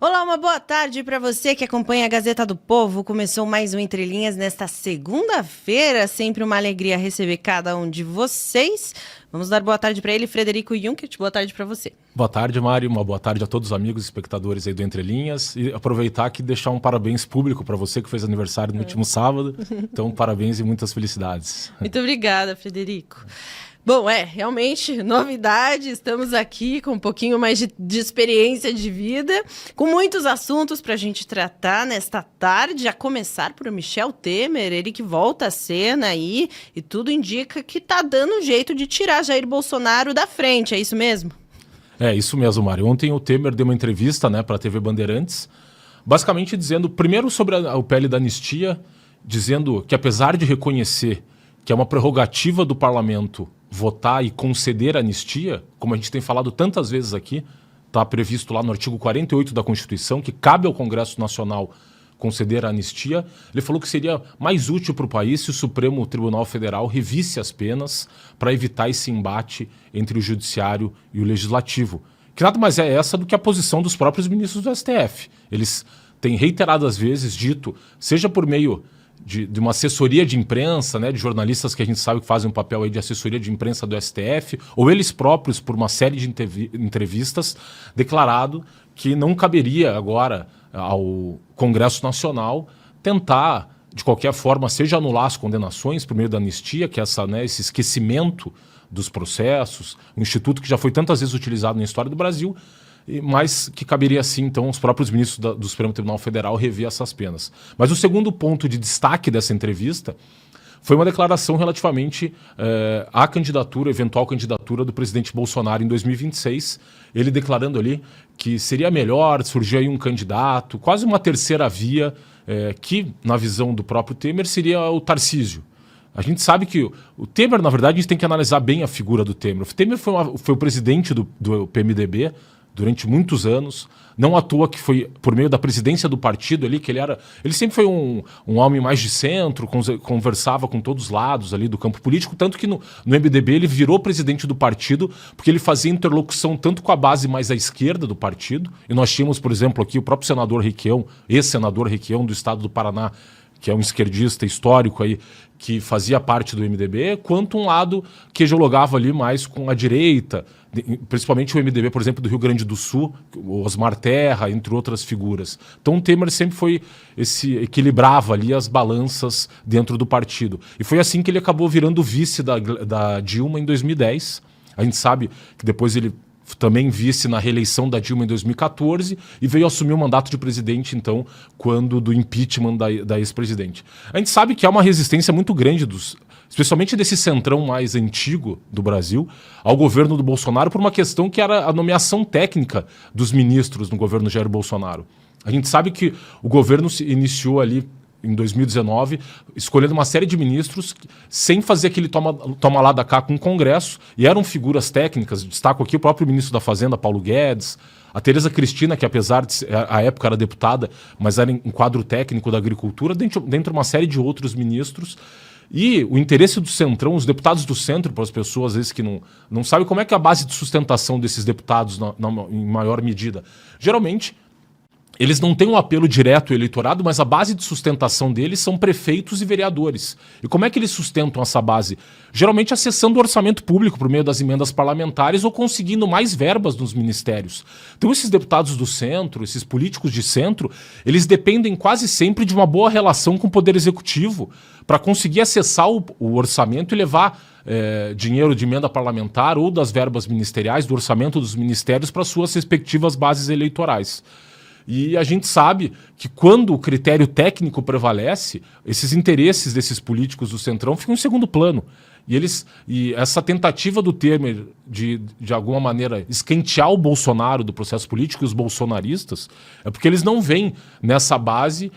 Olá, uma boa tarde para você que acompanha a Gazeta do Povo. Começou mais um Entre Linhas nesta segunda-feira. Sempre uma alegria receber cada um de vocês. Vamos dar boa tarde para ele, Frederico Junkert. Boa tarde para você. Boa tarde, Mário. Uma boa tarde a todos os amigos e espectadores aí do Entre Linhas. E aproveitar aqui e deixar um parabéns público para você que fez aniversário no último sábado. Então, parabéns e muitas felicidades. Muito obrigada, Frederico. Bom, realmente, novidade, estamos aqui com um pouquinho mais de experiência de vida, com muitos assuntos para a gente tratar nesta tarde, a começar por Michel Temer, ele que volta à cena aí, e tudo indica que está dando um jeito de tirar Jair Bolsonaro da frente, é isso mesmo? É isso mesmo, Mário. Ontem o Temer deu uma entrevista, para a TV Bandeirantes, basicamente dizendo, primeiro sobre o PL da anistia, dizendo que apesar de reconhecer que é uma prerrogativa do parlamento votar e conceder a anistia, como a gente tem falado tantas vezes aqui, está previsto lá no artigo 48 da Constituição, que cabe ao Congresso Nacional conceder a anistia. Ele falou que seria mais útil para o país se o Supremo Tribunal Federal revisse as penas para evitar esse embate entre o Judiciário e o Legislativo, que nada mais é essa do que a posição dos próprios ministros do STF. Eles têm reiteradas vezes dito, seja por meio de uma assessoria de imprensa, de jornalistas que a gente sabe que fazem um papel aí de assessoria de imprensa do STF, ou eles próprios, por uma série de entrevistas, declarado que não caberia agora ao Congresso Nacional tentar, de qualquer forma, seja anular as condenações por meio da anistia, que é esse esquecimento dos processos, um instituto que já foi tantas vezes utilizado na história do Brasil, mas que caberia sim, então, os próprios ministros do Supremo Tribunal Federal rever essas penas. Mas o segundo ponto de destaque dessa entrevista foi uma declaração relativamente à candidatura, eventual candidatura do presidente Bolsonaro em 2026, ele declarando ali que seria melhor surgir aí um candidato, quase uma terceira via, que, na visão do próprio Temer, seria o Tarcísio. A gente sabe que o Temer, na verdade, a gente tem que analisar bem a figura do Temer. O Temer foi o presidente do PMDB, durante muitos anos, não à toa que foi por meio da presidência do partido ali, que ele sempre foi um homem mais de centro, conversava com todos os lados ali do campo político, tanto que no MDB ele virou presidente do partido, porque ele fazia interlocução tanto com a base mais à esquerda do partido, e nós tínhamos, por exemplo, aqui o próprio senador Requião, ex-senador Requião do estado do Paraná, que é um esquerdista histórico aí, que fazia parte do MDB, quanto um lado que dialogava ali mais com a direita, principalmente o MDB, por exemplo, do Rio Grande do Sul, o Osmar Terra, entre outras figuras. Então o Temer sempre foi equilibrava ali as balanças dentro do partido. E foi assim que ele acabou virando vice da Dilma em 2010. A gente sabe que depois ele também vice na reeleição da Dilma em 2014 e veio assumir o mandato de presidente, então, quando do impeachment da ex-presidente. A gente sabe que há uma resistência muito grande, especialmente desse centrão mais antigo do Brasil, ao governo do Bolsonaro por uma questão que era a nomeação técnica dos ministros no governo Jair Bolsonaro. A gente sabe que o governo se iniciou ali em 2019, escolhendo uma série de ministros sem fazer aquele toma lá da cá com o Congresso, e eram figuras técnicas, destaco aqui o próprio ministro da Fazenda, Paulo Guedes, a Tereza Cristina, que apesar de a época era deputada, mas era em quadro técnico da agricultura, dentro de uma série de outros ministros. E o interesse do Centrão, os deputados do centro, para as pessoas às vezes que não sabem como é que é a base de sustentação desses deputados em maior medida. Geralmente, eles não têm um apelo direto ao eleitorado, mas a base de sustentação deles são prefeitos e vereadores. E como é que eles sustentam essa base? Geralmente acessando o orçamento público por meio das emendas parlamentares ou conseguindo mais verbas nos ministérios. Então esses deputados do centro, esses políticos de centro, eles dependem quase sempre de uma boa relação com o Poder Executivo para conseguir acessar o orçamento e levar dinheiro de emenda parlamentar ou das verbas ministeriais, do orçamento dos ministérios para suas respectivas bases eleitorais. E a gente sabe que quando o critério técnico prevalece, esses interesses desses políticos do Centrão ficam em segundo plano. E essa tentativa do Temer de alguma maneira, escantear o Bolsonaro do processo político e os bolsonaristas, é porque eles não veem nessa base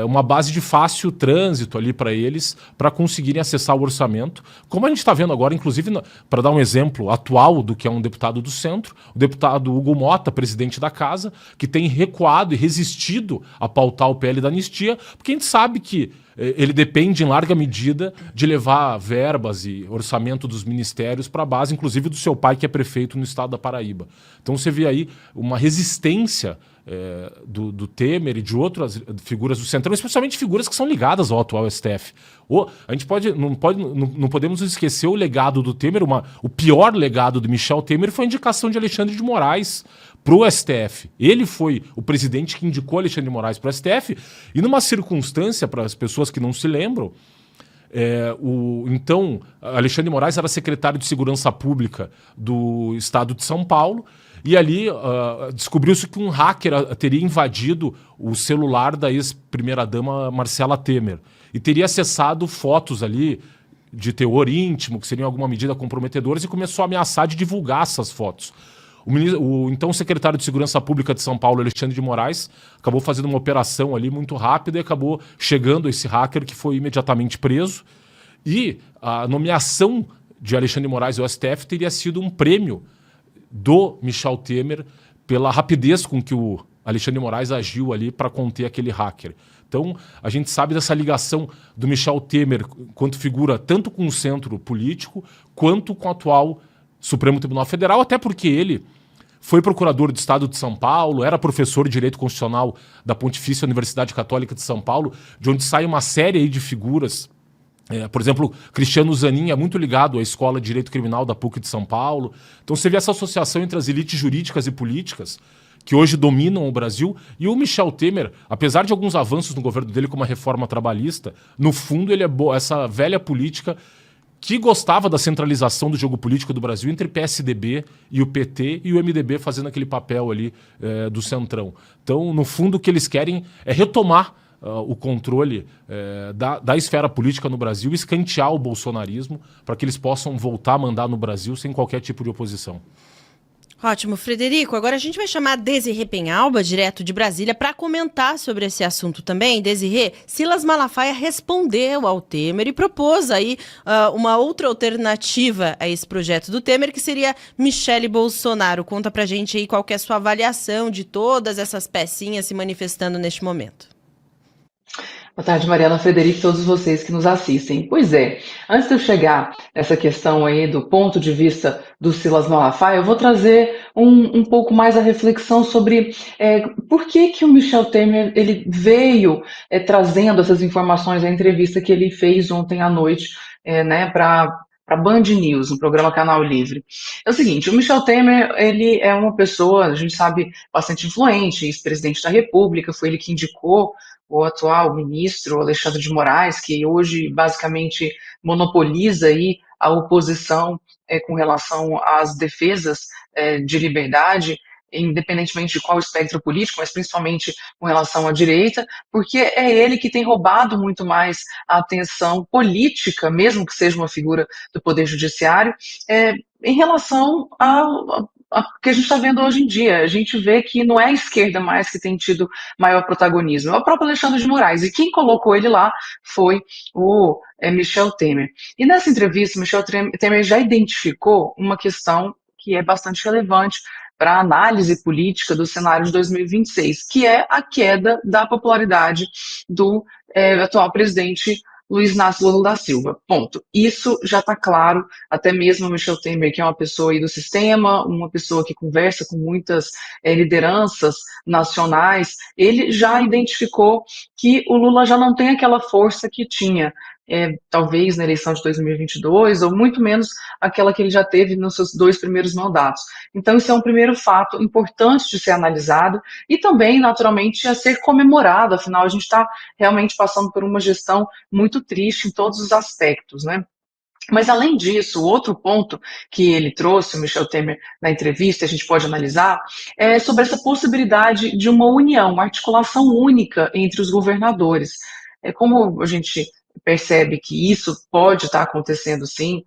uma base de fácil trânsito ali para eles, para conseguirem acessar o orçamento. Como a gente está vendo agora, inclusive, para dar um exemplo atual do que é um deputado do centro, o deputado Hugo Mota, presidente da casa, que tem recuado e resistido a pautar o PL da anistia, porque a gente sabe que ele depende, em larga medida, de levar verbas e orçamento dos ministérios para a base, inclusive do seu pai, que é prefeito no estado da Paraíba. Então você vê aí uma resistência do Temer e de outras figuras do Centrão, especialmente figuras que são ligadas ao atual STF. A gente não podemos esquecer o legado do Temer, o pior legado do Michel Temer foi a indicação de Alexandre de Moraes para o STF. Ele foi o presidente que indicou Alexandre de Moraes para o STF, e numa circunstância, para as pessoas que não se lembram, então Alexandre de Moraes era secretário de Segurança Pública do estado de São Paulo, e ali descobriu-se que um hacker teria invadido o celular da ex-primeira-dama Marcela Temer e teria acessado fotos ali de teor íntimo, que seriam em alguma medida comprometedoras, e começou a ameaçar de divulgar essas fotos. O então secretário de Segurança Pública de São Paulo, Alexandre de Moraes, acabou fazendo uma operação ali muito rápida e acabou chegando esse hacker, que foi imediatamente preso. E a nomeação de Alexandre de Moraes ao STF teria sido um prêmio do Michel Temer pela rapidez com que o Alexandre de Moraes agiu ali para conter aquele hacker. Então, a gente sabe dessa ligação do Michel Temer quanto figura tanto com o centro político quanto com o atual Supremo Tribunal Federal, até porque ele foi procurador do Estado de São Paulo, era professor de Direito Constitucional da Pontifícia Universidade Católica de São Paulo, de onde sai uma série aí de figuras. Por exemplo, Cristiano Zanin é muito ligado à Escola de Direito Criminal da PUC de São Paulo. Então você vê essa associação entre as elites jurídicas e políticas que hoje dominam o Brasil, e o Michel Temer, apesar de alguns avanços no governo dele, como a reforma trabalhista, no fundo ele é essa velha política que gostava da centralização do jogo político do Brasil entre PSDB e o PT, e o MDB fazendo aquele papel ali do centrão. Então, no fundo, o que eles querem é retomar o controle da esfera política no Brasil, escantear o bolsonarismo para que eles possam voltar a mandar no Brasil sem qualquer tipo de oposição. Ótimo, Frederico. Agora a gente vai chamar a Desirê Penhalba, direto de Brasília, para comentar sobre esse assunto também. Desirê, Silas Malafaia respondeu ao Temer e propôs aí uma outra alternativa a esse projeto do Temer, que seria Michele Bolsonaro. Conta pra gente aí qual que é a sua avaliação de todas essas pecinhas se manifestando neste momento. Boa tarde, Mariana, Frederico e todos vocês que nos assistem. Pois é, antes de eu chegar nessa questão aí do ponto de vista do Silas Malafaia, eu vou trazer um pouco mais a reflexão sobre por que o Michel Temer ele veio trazendo essas informações, a entrevista que ele fez ontem à noite para Band News, no programa Canal Livre. É o seguinte, o Michel Temer, ele é uma pessoa, a gente sabe, bastante influente, ex-presidente da República, foi ele que indicou o atual ministro Alexandre de Moraes, que hoje basicamente monopoliza aí a oposição com relação às defesas de liberdade, independentemente de qual espectro político, mas principalmente com relação à direita, porque é ele que tem roubado muito mais a atenção política, mesmo que seja uma figura do Poder Judiciário, em relação ao que a gente está vendo hoje em dia. A gente vê que não é a esquerda mais que tem tido maior protagonismo, é o próprio Alexandre de Moraes, e quem colocou ele lá foi o Michel Temer. E nessa entrevista, Michel Temer já identificou uma questão que é bastante relevante para a análise política do cenário de 2026, que é a queda da popularidade do atual presidente Luiz Inácio Lula da Silva. Ponto. Isso já está claro, até mesmo o Michel Temer, que é uma pessoa aí do sistema, uma pessoa que conversa com muitas lideranças nacionais, ele já identificou que o Lula já não tem aquela força que tinha, talvez na eleição de 2022, ou muito menos aquela que ele já teve nos seus 2 primeiros mandatos. Então, isso é um primeiro fato importante de ser analisado e também, naturalmente, a ser comemorado. Afinal, a gente está realmente passando por uma gestão muito triste em todos os aspectos, né? Mas, além disso, o outro ponto que ele trouxe, o Michel Temer, na entrevista, a gente pode analisar, é sobre essa possibilidade de uma união, uma articulação única entre os governadores. Como a gente percebe que isso pode estar acontecendo sim,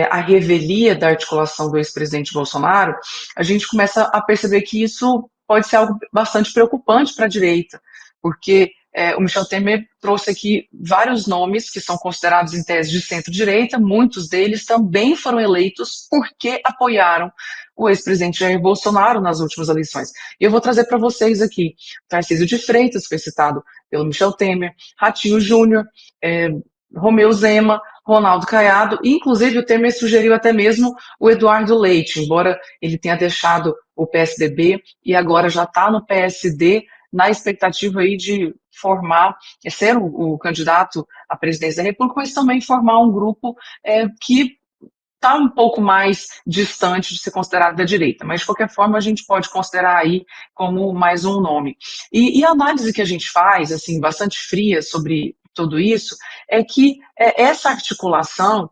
a revelia da articulação do ex-presidente Bolsonaro, a gente começa a perceber que isso pode ser algo bastante preocupante para a direita, porque o Michel Temer trouxe aqui vários nomes que são considerados em tese de centro-direita, muitos deles também foram eleitos porque apoiaram o ex-presidente Jair Bolsonaro nas últimas eleições. E eu vou trazer para vocês aqui, Tarcísio de Freitas foi citado pelo Michel Temer, Ratinho Júnior, Romeu Zema, Ronaldo Caiado, e inclusive o Temer sugeriu até mesmo o Eduardo Leite, embora ele tenha deixado o PSDB e agora já está no PSD, na expectativa aí de formar, ser o candidato à presidência da República, mas também formar um grupo que está um pouco mais distante de ser considerado da direita, mas de qualquer forma a gente pode considerar aí como mais um nome. E a análise que a gente faz, assim, bastante fria sobre tudo isso, é que essa articulação,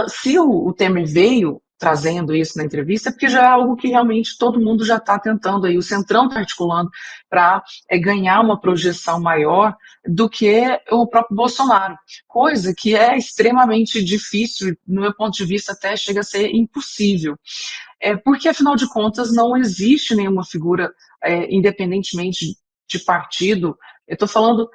se o Temer veio trazendo isso na entrevista, é porque já é algo que realmente todo mundo já está tentando aí, o Centrão está articulando para ganhar uma projeção maior do que o próprio Bolsonaro, coisa que é extremamente difícil, no meu ponto de vista até chega a ser impossível, porque afinal de contas não existe nenhuma figura, independentemente de partido, eu estou falando.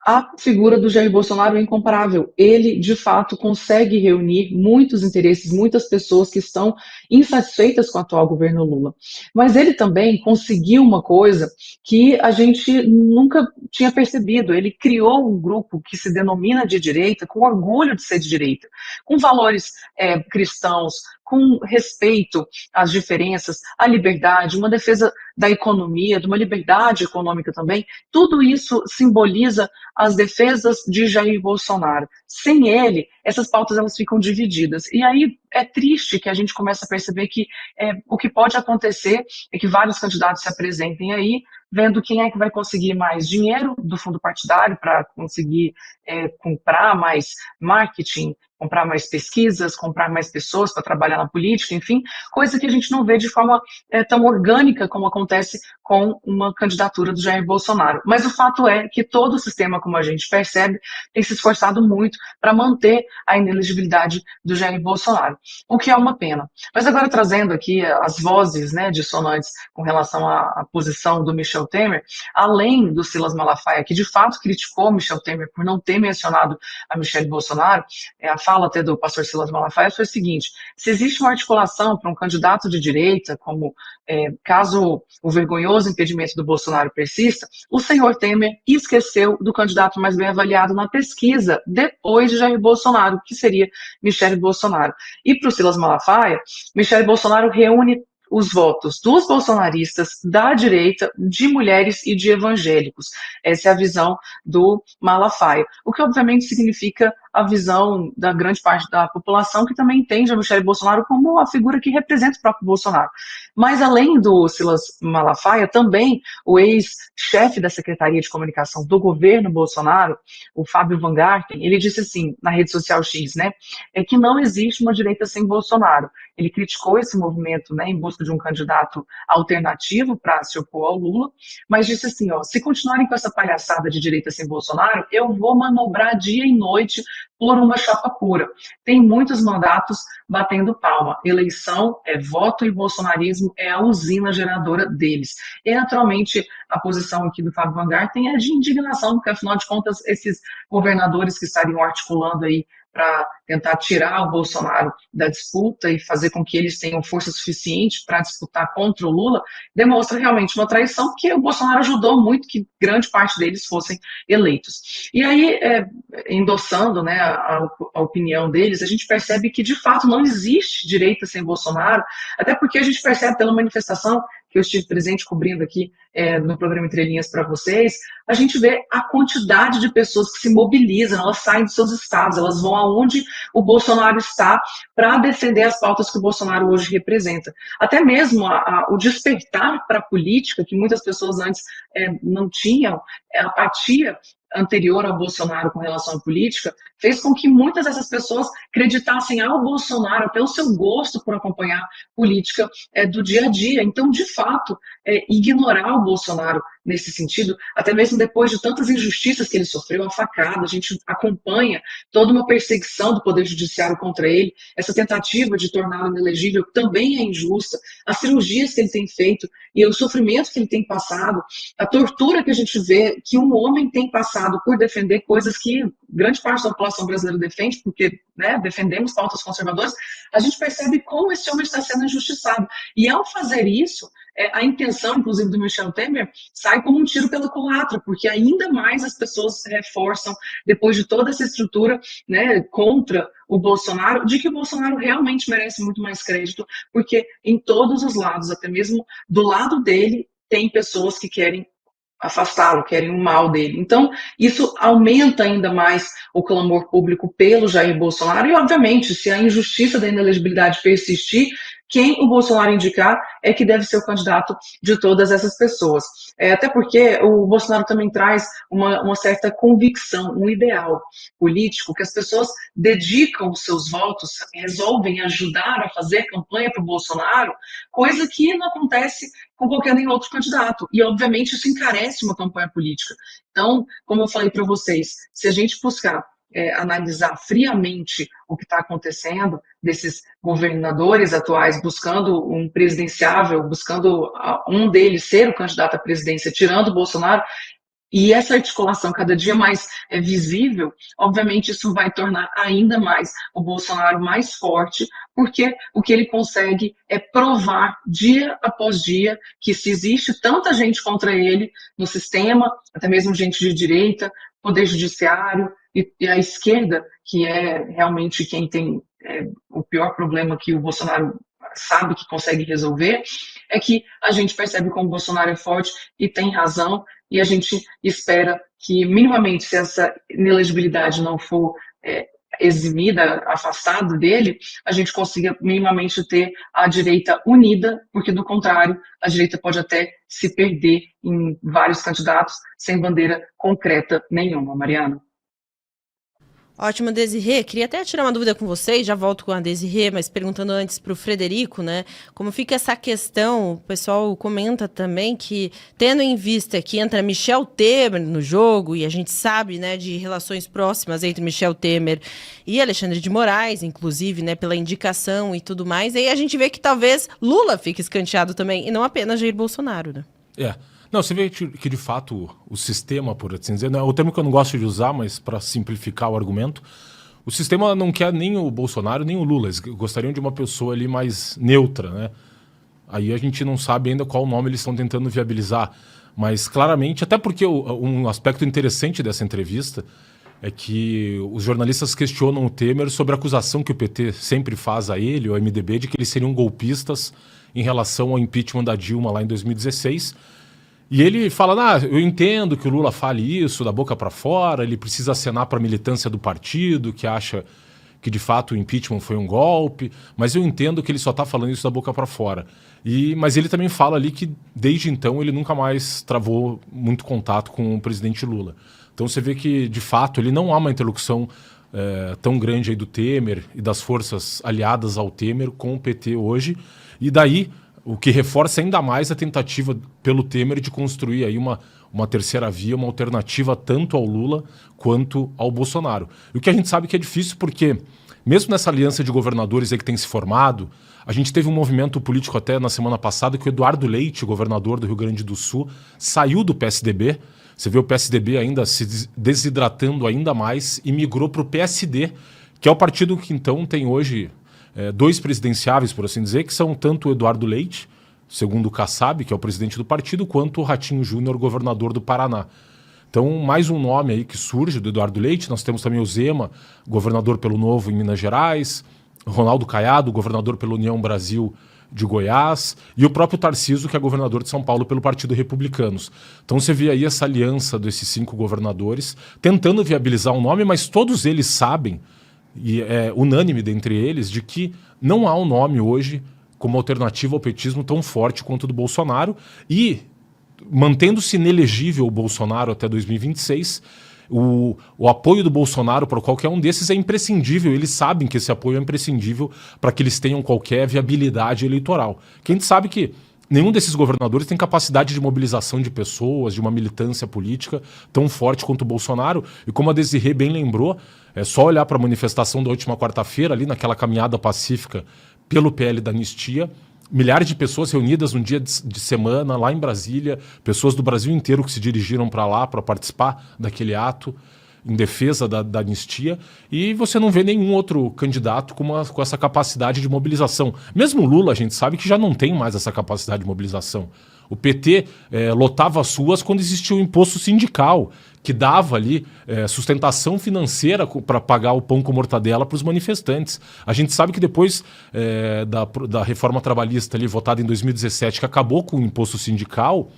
A figura do Jair Bolsonaro é incomparável. Ele, de fato, consegue reunir muitos interesses, muitas pessoas que estão insatisfeitas com o atual governo Lula. Mas ele também conseguiu uma coisa que a gente nunca tinha percebido. Ele criou um grupo que se denomina de direita, com orgulho de ser de direita, com valores cristãos, com respeito às diferenças, à liberdade, uma defesa da economia, de uma liberdade econômica também. Tudo isso simboliza as defesas de Jair Bolsonaro. Sem ele, essas pautas elas ficam divididas. E aí é triste que a gente comece a perceber que o que pode acontecer é que vários candidatos se apresentem aí, vendo quem é que vai conseguir mais dinheiro do fundo partidário para conseguir comprar mais marketing, comprar mais pesquisas, comprar mais pessoas para trabalhar na política, enfim, coisa que a gente não vê de forma tão orgânica como acontece com uma candidatura do Jair Bolsonaro. Mas o fato é que todo o sistema, como a gente percebe, tem se esforçado muito para manter a inelegibilidade do Jair Bolsonaro, o que é uma pena. Mas agora trazendo aqui as vozes, né, dissonantes com relação à posição do Michel Temer, além do Silas Malafaia, que de fato criticou Michel Temer por não ter mencionado a Michelle Bolsonaro, a fala até do pastor Silas Malafaia foi o seguinte: se existe uma articulação para um candidato de direita, como caso o vergonhoso impedimento do Bolsonaro persista, o senhor Temer esqueceu do candidato mais bem avaliado na pesquisa, depois de Jair Bolsonaro, que seria Michelle Bolsonaro. E para o Silas Malafaia, Michelle Bolsonaro reúne os votos dos bolsonaristas, da direita, de mulheres e de evangélicos. Essa é a visão do Malafaia, o que obviamente significa a visão da grande parte da população que também entende a Michelle Bolsonaro como a figura que representa o próprio Bolsonaro. Mas além do Silas Malafaia, também o ex-chefe da Secretaria de Comunicação do governo Bolsonaro, o Fábio Van Garten, ele disse assim na rede social X, né, que não existe uma direita sem Bolsonaro. Ele criticou esse movimento, né, em busca de um candidato alternativo para se opor ao Lula, mas disse assim, se continuarem com essa palhaçada de direita sem Bolsonaro, eu vou manobrar dia e noite por uma chapa pura. Tem muitos mandatos batendo palma. Eleição é voto e bolsonarismo é a usina geradora deles. E, naturalmente, a posição aqui do Fábio Van Garten é de indignação, porque, afinal de contas, esses governadores que estariam articulando aí para tentar tirar o Bolsonaro da disputa e fazer com que eles tenham força suficiente para disputar contra o Lula, demonstra realmente uma traição, porque o Bolsonaro ajudou muito que grande parte deles fossem eleitos. E aí, endossando, né, a opinião deles, a gente percebe que, de fato, não existe direita sem Bolsonaro, até porque a gente percebe pela manifestação que eu estive presente cobrindo aqui no programa Entre Linhas para vocês, a gente vê a quantidade de pessoas que se mobilizam, elas saem dos seus estados, elas vão aonde o Bolsonaro está para defender as pautas que o Bolsonaro hoje representa. Até mesmo o despertar para a política, que muitas pessoas antes não tinham, a apatia anterior ao Bolsonaro com relação à política, fez com que muitas dessas pessoas acreditassem ao Bolsonaro, até o seu gosto por acompanhar política do dia a dia. Então, de fato, ignorar o Bolsonaro nesse sentido, até mesmo depois de tantas injustiças que ele sofreu, a facada, a gente acompanha toda uma perseguição do Poder Judiciário contra ele, essa tentativa de torná-lo inelegível também é injusta, as cirurgias que ele tem feito e o sofrimento que ele tem passado, a tortura que a gente vê que um homem tem passado injustiçado por defender coisas que grande parte da população brasileira defende, porque, né, defendemos pautas conservadoras, a gente percebe como esse homem está sendo injustiçado. E ao fazer isso, a intenção, inclusive, do Michel Temer sai como um tiro pela culatra, porque ainda mais as pessoas reforçam, depois de toda essa estrutura, né, contra o Bolsonaro, de que o Bolsonaro realmente merece muito mais crédito, porque em todos os lados, até mesmo do lado dele, tem pessoas que querem afastá-lo, querem o mal dele. Então, isso aumenta ainda mais o clamor público pelo Jair Bolsonaro e, obviamente, se a injustiça da inelegibilidade persistir, quem o Bolsonaro indicar é que deve ser o candidato de todas essas pessoas. Até porque o Bolsonaro também traz uma certa convicção, um ideal político, que as pessoas dedicam os seus votos, resolvem ajudar a fazer campanha para o Bolsonaro, coisa que não acontece com qualquer nem outro candidato. E, obviamente, isso encarece uma campanha política. Então, como eu falei para vocês, se a gente buscar analisar friamente o que está acontecendo, desses governadores atuais buscando um presidenciável, buscando um deles ser o candidato à presidência, tirando o Bolsonaro, e essa articulação cada dia mais visível, obviamente isso vai tornar ainda mais o Bolsonaro mais forte, porque o que ele consegue é provar dia após dia que se existe tanta gente contra ele no sistema, até mesmo gente de direita, poder judiciário e a esquerda, que é realmente quem tem o pior problema que o Bolsonaro sabe que consegue resolver, é que a gente percebe como o Bolsonaro é forte e tem razão, e a gente espera que, minimamente, se essa inelegibilidade não for eximida, afastada dele, a gente consiga minimamente ter a direita unida, porque, do contrário, a direita pode até se perder em vários candidatos sem bandeira concreta nenhuma. Mariana. Ótimo, Desirê. Queria até tirar uma dúvida com vocês, já volto com a Desirê, mas perguntando antes para o Frederico, né? Como fica essa questão? O pessoal comenta também que, tendo em vista que entra Michel Temer no jogo, e a gente sabe, né, de relações próximas entre Michel Temer e Alexandre de Moraes, inclusive, né, pela indicação e tudo mais, aí a gente vê que talvez Lula fique escanteado também, e não apenas Jair Bolsonaro, né? Não, você vê que, de fato, o sistema, por assim dizer, é o termo que eu não gosto de usar, mas para simplificar o argumento, o sistema não quer nem o Bolsonaro, nem o Lula. Eles gostariam de uma pessoa ali mais neutra, né? Aí a gente não sabe ainda qual nome eles estão tentando viabilizar. Mas, claramente, até porque um aspecto interessante dessa entrevista é que os jornalistas questionam o Temer sobre a acusação que o PT sempre faz a ele, o MDB, de que eles seriam golpistas em relação ao impeachment da Dilma lá em 2016. E ele fala, eu entendo que o Lula fale isso da boca para fora, ele precisa acenar para a militância do partido, que acha que de fato o impeachment foi um golpe, mas eu entendo que ele só está falando isso da boca para fora. Mas ele também fala ali que desde então ele nunca mais travou muito contato com o presidente Lula. Então você vê que de fato ele não há uma interlocução tão grande aí do Temer e das forças aliadas ao Temer com o PT hoje, e daí o que reforça ainda mais a tentativa pelo Temer de construir aí uma terceira via, uma alternativa tanto ao Lula quanto ao Bolsonaro. E o que a gente sabe que é difícil porque, mesmo nessa aliança de governadores aí que tem se formado, a gente teve um movimento político até na semana passada que o Eduardo Leite, governador do Rio Grande do Sul, saiu do PSDB. Você vê o PSDB ainda se desidratando ainda mais e migrou para o PSD, que é o partido que então tem hoje dois presidenciáveis, por assim dizer, que são tanto o Eduardo Leite, segundo o Kassab, que é o presidente do partido, quanto o Ratinho Júnior, governador do Paraná. Então, mais um nome aí que surge do Eduardo Leite. Nós temos também o Zema, governador pelo Novo em Minas Gerais, Ronaldo Caiado, governador pela União Brasil de Goiás, e o próprio Tarcísio, que é governador de São Paulo pelo Partido Republicanos. Então você vê aí essa aliança desses 5 governadores tentando viabilizar um nome, mas todos eles sabem, e é unânime dentre eles, de que não há um nome hoje como alternativa ao petismo tão forte quanto o do Bolsonaro, e mantendo-se inelegível o Bolsonaro até 2026, o apoio do Bolsonaro para qualquer um desses é imprescindível. Eles sabem que esse apoio é imprescindível para que eles tenham qualquer viabilidade eleitoral. Que a gente sabe que nenhum desses governadores tem capacidade de mobilização de pessoas, de uma militância política tão forte quanto o Bolsonaro. E como a Desirê bem lembrou, é só olhar para a manifestação da última quarta-feira, ali naquela caminhada pacífica pelo PL da Anistia, milhares de pessoas reunidas um dia de semana lá em Brasília, pessoas do Brasil inteiro que se dirigiram para lá para participar daquele ato em defesa da anistia, e você não vê nenhum outro candidato com essa capacidade de mobilização. Mesmo o Lula, a gente sabe que já não tem mais essa capacidade de mobilização. O PT lotava as ruas quando existia o imposto sindical, que dava ali sustentação financeira para pagar o pão com mortadela para os manifestantes. A gente sabe que depois da reforma trabalhista ali, votada em 2017, que acabou com o imposto sindical,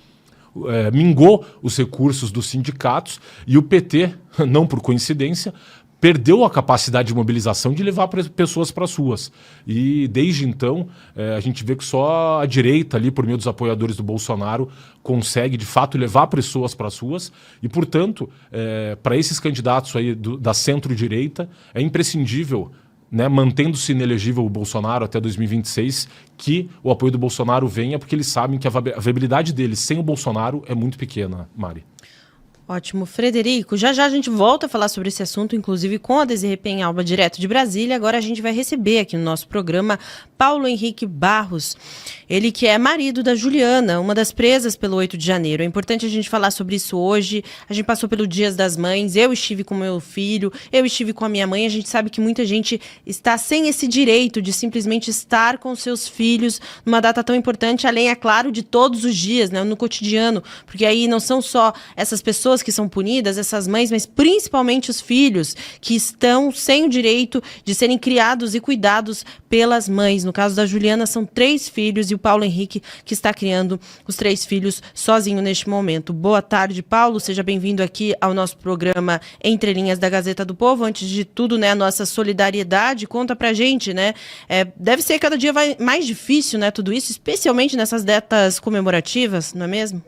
mingou os recursos dos sindicatos, e o PT, não por coincidência, perdeu a capacidade de mobilização de levar pessoas para as ruas. E desde então, a gente vê que só a direita, ali, por meio dos apoiadores do Bolsonaro, consegue de fato levar pessoas para as ruas. E, portanto, para esses candidatos aí da centro-direita, é imprescindível, né, mantendo-se inelegível o Bolsonaro até 2026, que o apoio do Bolsonaro venha, porque eles sabem que a viabilidade deles sem o Bolsonaro é muito pequena, Mari. Ótimo, Frederico. Já já a gente volta a falar sobre esse assunto, inclusive com a Desirê Penhalba, direto de Brasília. Agora a gente vai receber aqui no nosso programa Paulo Henrique Barros, ele que é marido da Juliana, uma das presas pelo 8 de janeiro. É importante a gente falar sobre isso hoje. A gente passou pelo Dias das Mães, eu estive com meu filho, eu estive com a minha mãe. A gente sabe que muita gente está sem esse direito de simplesmente estar com seus filhos numa data tão importante, além, é claro, de todos os dias, né, no cotidiano, porque aí não são só essas pessoas que são punidas, essas mães, mas principalmente os filhos que estão sem o direito de serem criados e cuidados pelas mães. No caso da Juliana, são 3 filhos e o Paulo Henrique que está criando os 3 filhos sozinho neste momento. Boa tarde, Paulo. Seja bem-vindo aqui ao nosso programa Entre Linhas da Gazeta do Povo. Antes de tudo, né, a nossa solidariedade. Conta pra gente, né? Deve ser cada dia mais difícil, né, tudo isso, especialmente nessas datas comemorativas, não é mesmo?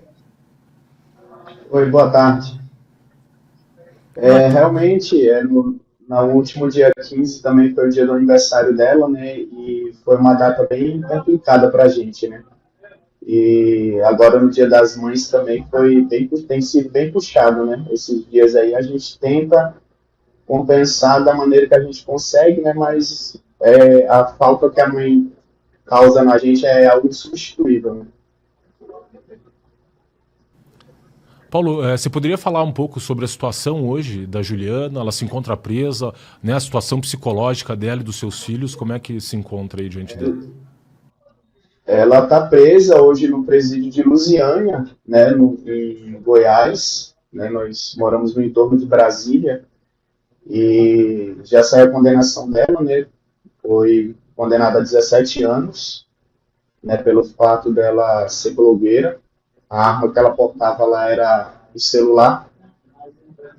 Oi, boa tarde. Realmente, no último dia 15 também foi o dia do aniversário dela, né? E foi uma data bem complicada para a gente, né? E agora no Dia das Mães também tem sido bem puxado, né? Esses dias aí a gente tenta compensar da maneira que a gente consegue, né? Mas a falta que a mãe causa na gente é algo insubstituível, né? Paulo, você poderia falar um pouco sobre a situação hoje da Juliana? Ela se encontra presa, né? A situação psicológica dela e dos seus filhos, como é que se encontra aí diante dela? Ela está presa hoje no presídio de Lusiânia, né, em Goiás, né? Nós moramos no entorno de Brasília e já saiu a condenação dela, né? Foi condenada a 17 anos, né, pelo fato dela ser blogueira. A arma que ela portava lá era o celular,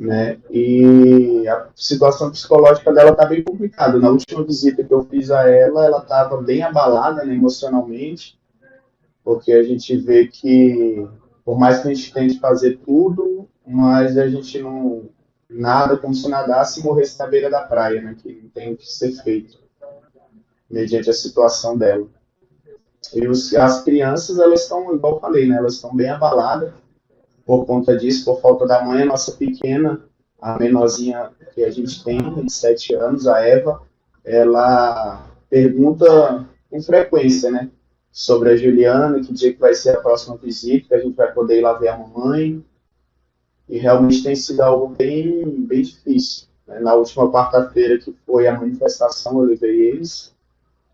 né? E a situação psicológica dela está bem complicada. Na última visita que eu fiz a ela estava bem abalada, né, emocionalmente, porque a gente vê que, por mais que a gente tente fazer tudo, mas a gente não nada como se nadasse e morresse na beira da praia, né? Que não tem o que ser feito mediante a situação dela. E as crianças, elas estão, igual eu falei, né, elas estão bem abaladas por conta disso, por falta da mãe. A nossa pequena, a menorzinha que a gente tem, de 7 anos, a Eva, ela pergunta com frequência, né, sobre a Juliana, que dia que vai ser a próxima visita, que a gente vai poder ir lá ver a mamãe. E realmente tem sido algo bem, bem difícil, né? Na última quarta-feira, que foi a manifestação, eu levei eles,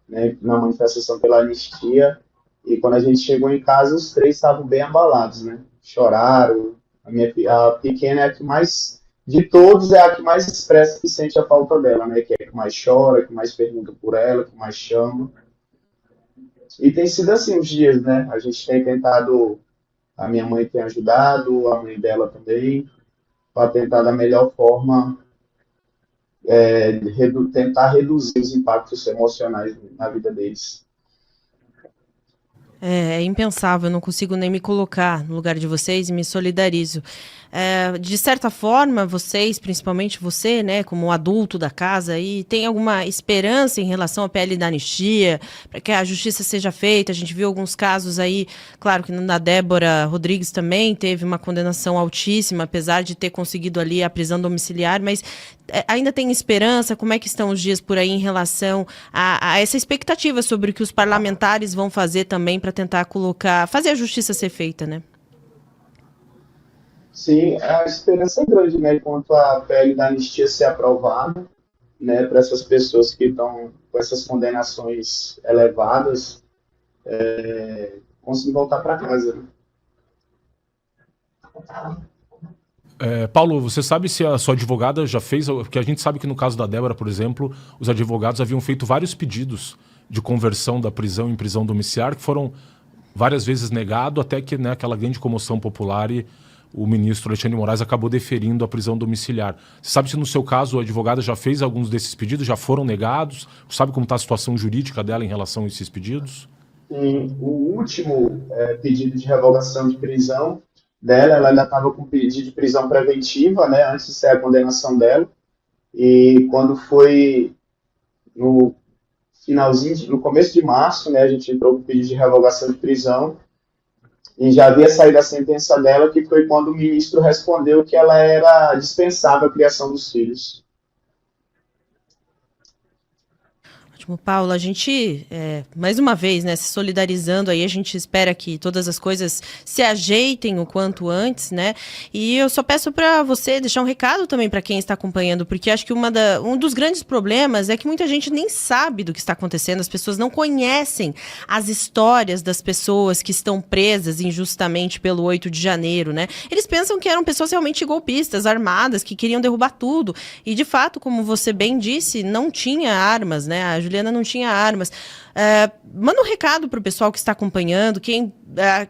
né, na manifestação pela anistia, e quando a gente chegou em casa, os 3 estavam bem abalados, né? Choraram. A pequena é a que mais, de todos, é a que mais expressa que sente a falta dela, né? Que é a que mais chora, que mais pergunta por ela, que mais chama. E tem sido assim os dias, né? A gente tem tentado, a minha mãe tem ajudado, a mãe dela também, para tentar da melhor forma tentar reduzir os impactos emocionais na vida deles. É impensável, eu não consigo nem me colocar no lugar de vocês e me solidarizo. De certa forma, vocês, principalmente você, né, como adulto da casa, aí, tem alguma esperança em relação à PL da anistia, para que a justiça seja feita? A gente viu alguns casos aí, claro que na Débora Rodrigues também teve uma condenação altíssima, apesar de ter conseguido ali a prisão domiciliar, mas ainda tem esperança? Como é que estão os dias por aí em relação a essa expectativa sobre o que os parlamentares vão fazer também para tentar fazer a justiça ser feita, né? Sim, a esperança é grande, né, quanto à PL da anistia ser aprovada, né, para essas pessoas que estão com essas condenações elevadas, conseguir voltar para casa, né? Paulo, você sabe se a sua advogada já fez... Porque a gente sabe que no caso da Débora, por exemplo, os advogados haviam feito vários pedidos de conversão da prisão em prisão domiciliar, que foram várias vezes negados, até que, né, aquela grande comoção popular e o ministro Alexandre de Moraes acabou deferindo a prisão domiciliar. Você sabe se no seu caso a advogada já fez alguns desses pedidos, já foram negados? Sabe como está a situação jurídica dela em relação a esses pedidos? O último pedido de revogação de prisão dela, ela ainda estava com pedido de prisão preventiva, né, antes de ser a condenação dela, e quando foi no finalzinho, no começo de março, né, a gente entrou com pedido de revogação de prisão, e já havia saído a sentença dela, que foi quando o ministro respondeu que ela era dispensável a criação dos filhos. Ótimo, Paulo, a gente, mais uma vez, né, se solidarizando aí, a gente espera que todas as coisas se ajeitem o quanto antes, né, e eu só peço para você deixar um recado também para quem está acompanhando, porque acho que um dos grandes problemas é que muita gente nem sabe do que está acontecendo, as pessoas não conhecem as histórias das pessoas que estão presas injustamente pelo 8 de janeiro, né, eles pensam que eram pessoas realmente golpistas, armadas, que queriam derrubar tudo, e de fato, como você bem disse, não tinha armas, né, a Juliana não tinha armas. Manda um recado para o pessoal que está acompanhando, quem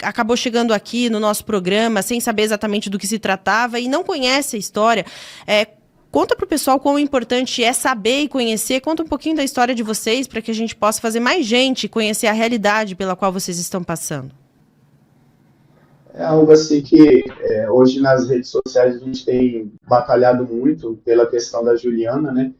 acabou chegando aqui no nosso programa sem saber exatamente do que se tratava e não conhece a história. Conta para o pessoal quão importante é saber e conhecer. Conta um pouquinho da história de vocês para que a gente possa fazer mais gente conhecer a realidade pela qual vocês estão passando. É algo assim que hoje nas redes sociais a gente tem batalhado muito pela questão da Juliana, né?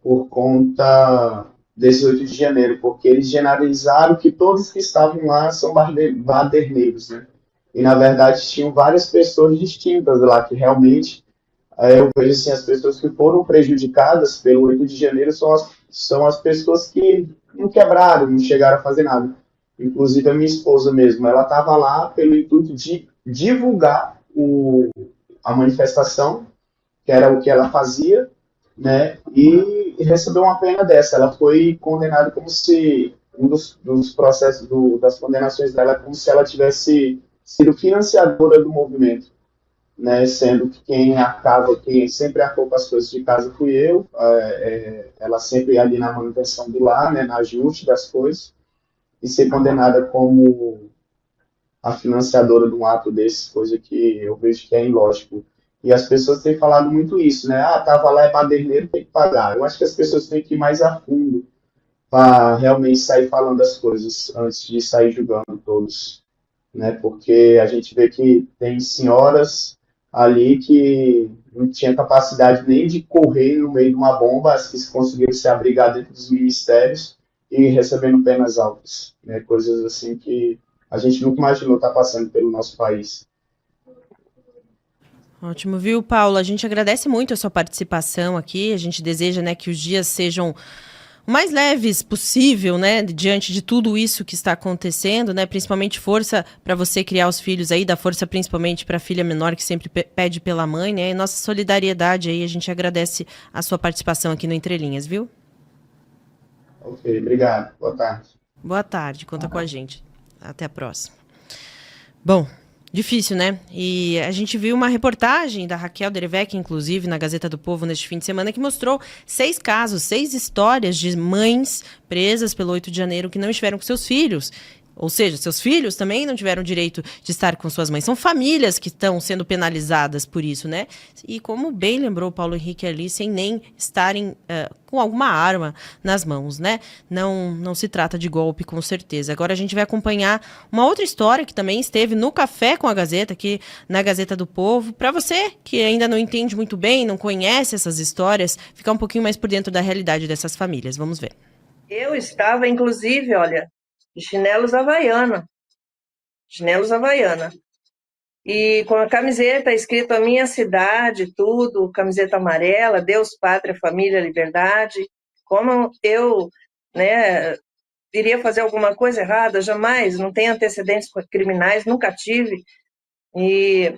Por conta desse 8 de janeiro, porque eles generalizaram que todos que estavam lá são baderneiros, né? E, na verdade, tinham várias pessoas distintas lá, que realmente, eu vejo assim, as pessoas que foram prejudicadas pelo 8 de janeiro são as pessoas que não quebraram, não chegaram a fazer nada. Inclusive, a minha esposa mesmo, ela estava lá pelo intuito de divulgar a manifestação, que era o que ela fazia, né, e recebeu uma pena dessa. Ela foi condenada como se um dos processos das condenações dela, como se ela tivesse sido financiadora do movimento, né, sendo que quem sempre arcou com as coisas de casa fui eu, ela sempre ali na manutenção do lar, né, na ajuste das coisas, e ser condenada como a financiadora de um ato desse, coisa que eu vejo que é ilógico. E as pessoas têm falado muito isso, né? Tava lá, é baderneiro, tem que pagar. Eu acho que as pessoas têm que ir mais a fundo para realmente sair falando as coisas antes de sair julgando todos, né? Porque a gente vê que tem senhoras ali que não tinha capacidade nem de correr no meio de uma bomba, as que conseguiram se abrigar dentro dos ministérios e recebendo penas altas, né? Coisas assim que a gente nunca imaginou estar passando pelo nosso país. Ótimo, viu, Paulo? A gente agradece muito a sua participação aqui. A gente deseja, né, que os dias sejam o mais leves possível, né, diante de tudo isso que está acontecendo, né, principalmente força para você criar os filhos aí, dá força principalmente para a filha menor que sempre pede pela mãe, né, e nossa solidariedade aí, a gente agradece a sua participação aqui no Entre Linhas, viu? Ok, obrigado. Boa tarde. Boa tarde, conta com a gente. Até a próxima. Bom, difícil, né? E a gente viu uma reportagem da Raquel Derevec, inclusive, na Gazeta do Povo neste fim de semana, que mostrou 6 casos, 6 histórias de mães presas pelo 8 de janeiro que não estiveram com seus filhos. Ou seja, seus filhos também não tiveram direito de estar com suas mães. São famílias que estão sendo penalizadas por isso, né? E como bem lembrou o Paulo Henrique ali, sem nem estarem com alguma arma nas mãos, né? Não se trata de golpe, com certeza. Agora a gente vai acompanhar uma outra história que também esteve no Café com a Gazeta, aqui na Gazeta do Povo. Para você que ainda não entende muito bem, não conhece essas histórias, ficar um pouquinho mais por dentro da realidade dessas famílias. Vamos ver. Eu estava, inclusive, olha, de chinelos Havaiana. e com a camiseta escrito a minha cidade, tudo, camiseta amarela, Deus, Pátria, Família, Liberdade. Como eu, né, iria fazer alguma coisa errada? Jamais, não tenho antecedentes criminais, nunca tive. E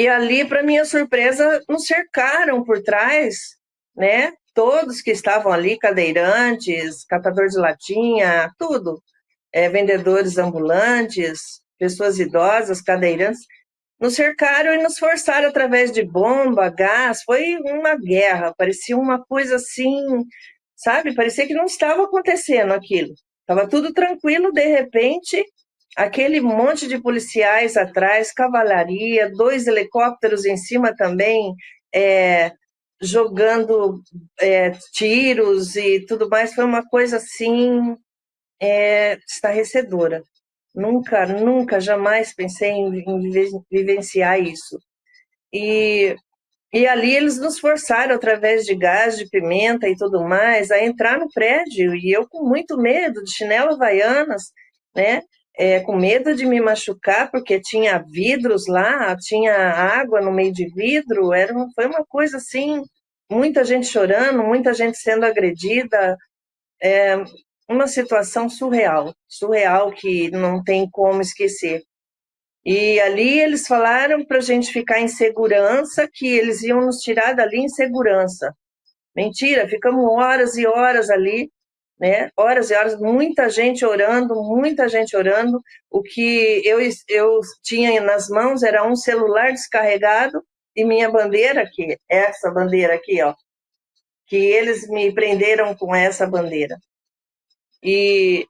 ali, para minha surpresa, nos cercaram por trás, né? Todos que estavam ali, cadeirantes, catador de latinha, tudo, vendedores ambulantes, pessoas idosas, cadeirantes, nos cercaram e nos forçaram através de bomba, gás, foi uma guerra, parecia uma coisa assim, sabe? Parecia que não estava acontecendo aquilo. Estava tudo tranquilo, de repente, aquele monte de policiais atrás, cavalaria, 2 helicópteros em cima também, jogando tiros e tudo mais, foi uma coisa assim, estarrecedora. Nunca, nunca, jamais pensei em vivenciar isso. E ali eles nos forçaram, através de gás, de pimenta e tudo mais, a entrar no prédio. E eu com muito medo, de chinelo havaianas, né? Com medo de me machucar, porque tinha vidros lá, tinha água no meio de vidro. Foi uma coisa assim, muita gente chorando, muita gente sendo agredida. Uma situação surreal, surreal que não tem como esquecer. E ali eles falaram para a gente ficar em segurança, que eles iam nos tirar dali em segurança. Mentira, ficamos horas e horas ali, né? Horas e horas, muita gente orando, muita gente orando. O que eu tinha nas mãos era um celular descarregado e minha bandeira aqui, essa bandeira aqui, ó, que eles me prenderam com essa bandeira. E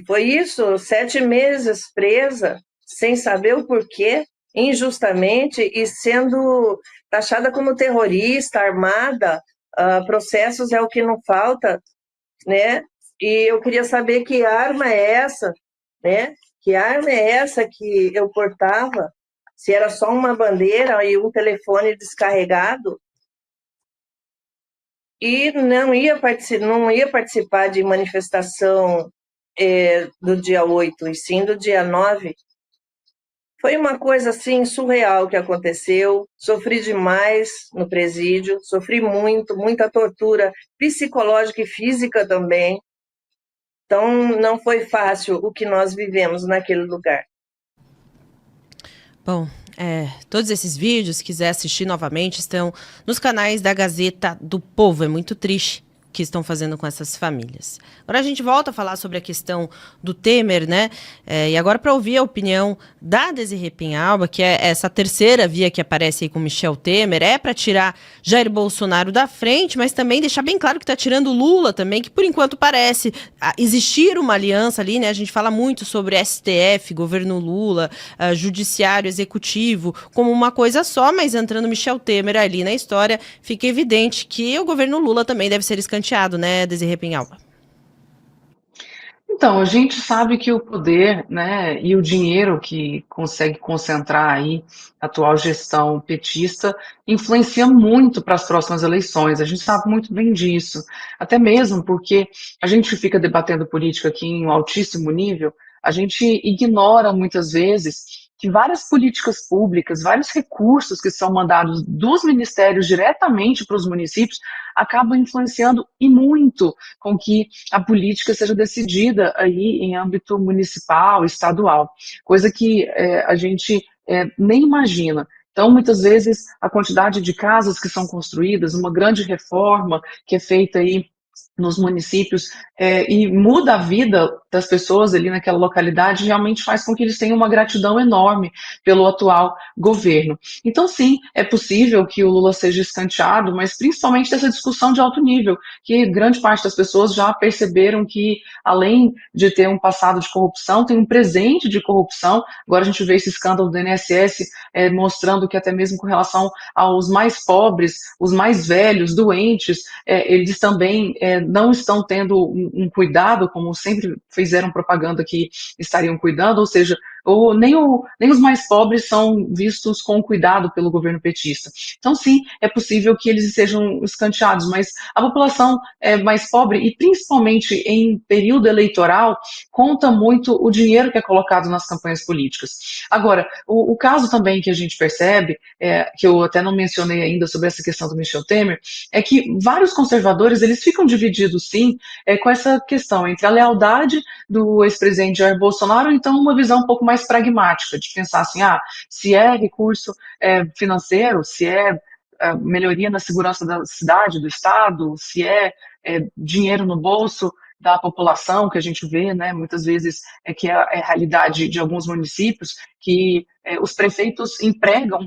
foi isso, 7 meses presa, sem saber o porquê, injustamente, e sendo taxada como terrorista, armada. Processos é o que não falta, né? E eu queria saber que arma é essa, né? Que arma é essa que eu portava? Se era só uma bandeira e um telefone descarregado. E não ia participar de manifestação do dia 8, e sim do dia 9. Foi uma coisa assim surreal que aconteceu. Sofri demais no presídio, sofri muito, muita tortura psicológica e física também. Então não foi fácil o que nós vivemos naquele lugar. Bom, todos esses vídeos, se quiser assistir novamente, estão nos canais da Gazeta do Povo. É muito triste o que estão fazendo com essas famílias. Agora a gente volta a falar sobre a questão do Temer, né? E agora para ouvir a opinião da Desirê Penhalva, que é essa terceira via que aparece aí com Michel Temer, para tirar Jair Bolsonaro da frente, mas também deixar bem claro que está tirando Lula também, que por enquanto parece existir uma aliança ali, né? A gente fala muito sobre STF, governo Lula, judiciário, executivo, como uma coisa só, mas entrando Michel Temer ali na história, fica evidente que o governo Lula também deve ser escanteado, né, Desirê Penhalva? Então, a gente sabe que o poder, né, e o dinheiro que consegue concentrar aí a atual gestão petista influencia muito para as próximas eleições. A gente sabe muito bem disso. Até mesmo porque a gente fica debatendo política aqui em um altíssimo nível, a gente ignora muitas vezes que várias políticas públicas, vários recursos que são mandados dos ministérios diretamente para os municípios acabam influenciando e muito com que a política seja decidida aí em âmbito municipal, estadual, coisa que a gente nem imagina. Então, muitas vezes, a quantidade de casas que são construídas, uma grande reforma que é feita aí nos municípios e muda a vida das pessoas ali naquela localidade, realmente faz com que eles tenham uma gratidão enorme pelo atual governo. Então, sim, é possível que o Lula seja escanteado, mas principalmente dessa discussão de alto nível, que grande parte das pessoas já perceberam que, além de ter um passado de corrupção, tem um presente de corrupção. Agora a gente vê esse escândalo do INSS mostrando que até mesmo com relação aos mais pobres, os mais velhos, doentes, eles também não estão tendo um cuidado, como sempre fizeram propaganda que estariam cuidando, ou seja, nem os mais pobres são vistos com cuidado pelo governo petista. Então, sim, é possível que eles sejam escanteados, mas a população mais pobre, e principalmente em período eleitoral, conta muito o dinheiro que é colocado nas campanhas políticas. Agora, o caso também que a gente percebe, que eu até não mencionei ainda sobre essa questão do Michel Temer, é que vários conservadores, eles ficam divididos, sim, com essa questão entre a lealdade do ex-presidente Jair Bolsonaro, então uma visão um pouco mais pragmática, de pensar assim, se é recurso financeiro, se é melhoria na segurança da cidade, do estado, se é dinheiro no bolso da população, que a gente vê, né, muitas vezes que é a realidade de alguns municípios, que os prefeitos empregam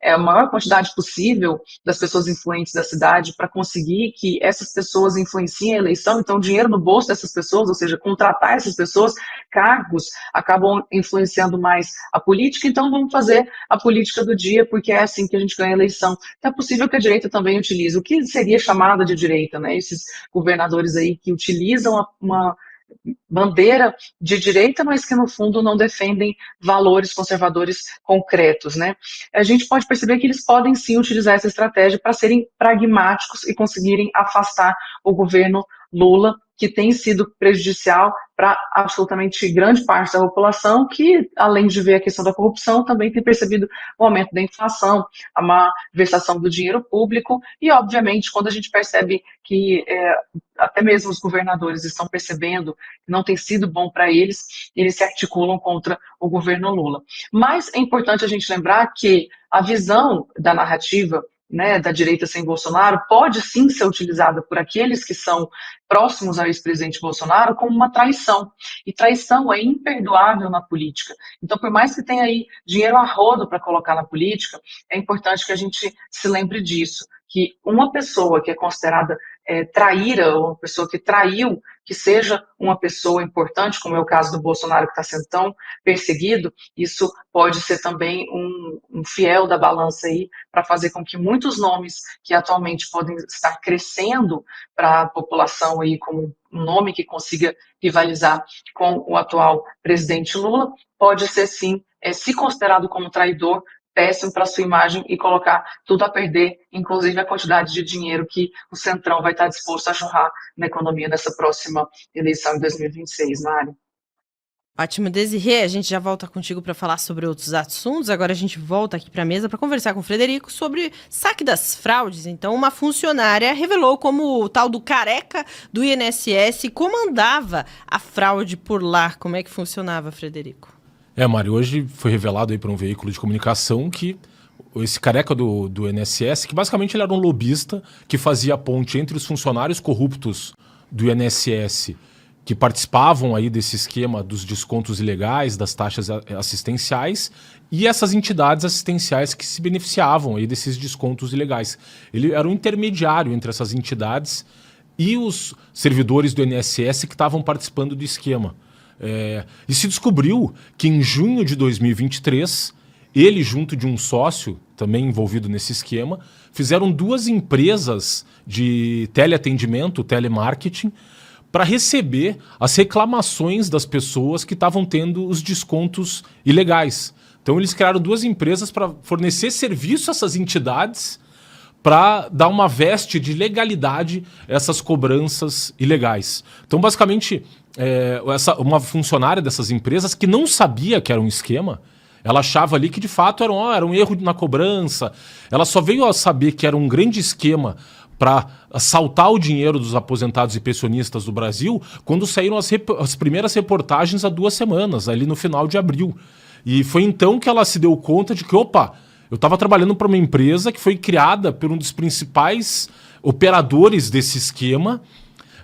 a maior quantidade possível das pessoas influentes da cidade para conseguir que essas pessoas influenciem a eleição, então dinheiro no bolso dessas pessoas, ou seja, contratar essas pessoas, cargos, acabam influenciando mais a política, então vamos fazer a política do dia, porque é assim que a gente ganha a eleição. Então é possível que a direita também utilize, o que seria chamada de direita, né, esses governadores aí que utilizam uma bandeira de direita, mas que no fundo não defendem valores conservadores concretos, né? A gente pode perceber que eles podem sim utilizar essa estratégia para serem pragmáticos e conseguirem afastar o governo Lula, que tem sido prejudicial para absolutamente grande parte da população, que, além de ver a questão da corrupção, também tem percebido o aumento da inflação, a má versação do dinheiro público, e, obviamente, quando a gente percebe que até mesmo os governadores estão percebendo que não tem sido bom para eles, eles se articulam contra o governo Lula. Mas é importante a gente lembrar que a visão da narrativa, né, da direita sem Bolsonaro pode sim ser utilizada por aqueles que são próximos ao ex-presidente Bolsonaro como uma traição. E traição é imperdoável na política. Então, por mais que tenha aí dinheiro a rodo para colocar na política, é importante que a gente se lembre disso, que uma pessoa que é considerada traíra, ou uma pessoa que traiu, que seja uma pessoa importante, como é o caso do Bolsonaro, que está sendo tão perseguido, isso pode ser também um fiel da balança aí para fazer com que muitos nomes que atualmente podem estar crescendo para a população aí como um nome que consiga rivalizar com o atual presidente Lula, pode ser sim, se considerado como traidor, péssimo para sua imagem e colocar tudo a perder, inclusive a quantidade de dinheiro que o Centrão vai estar disposto a jorrar na economia nessa próxima eleição em 2026, Mário. Ótimo, Desirê, a gente já volta contigo para falar sobre outros assuntos. Agora a gente volta aqui para a mesa para conversar com o Frederico sobre saque das fraudes. Então, uma funcionária revelou como o tal do careca do INSS comandava a fraude por lá. Como é que funcionava, Frederico? Mário, hoje foi revelado aí por um veículo de comunicação que esse careca do INSS, que basicamente ele era um lobista que fazia a ponte entre os funcionários corruptos do INSS que participavam aí desse esquema dos descontos ilegais, das taxas assistenciais, e essas entidades assistenciais que se beneficiavam aí desses descontos ilegais. Ele era um intermediário entre essas entidades e os servidores do INSS que estavam participando do esquema. E se descobriu que em junho de 2023, ele junto de um sócio, também envolvido nesse esquema, fizeram 2 empresas de teleatendimento, telemarketing, para receber as reclamações das pessoas que estavam tendo os descontos ilegais. Então eles criaram 2 empresas para fornecer serviço a essas entidades para dar uma veste de legalidade a essas cobranças ilegais. Então, basicamente, uma funcionária dessas empresas que não sabia que era um esquema, ela achava ali que, de fato, era um erro na cobrança. Ela só veio a saber que era um grande esquema para assaltar o dinheiro dos aposentados e pensionistas do Brasil quando saíram as primeiras reportagens há 2 semanas, ali no final de abril. E foi então que ela se deu conta de que, eu estava trabalhando para uma empresa que foi criada por um dos principais operadores desse esquema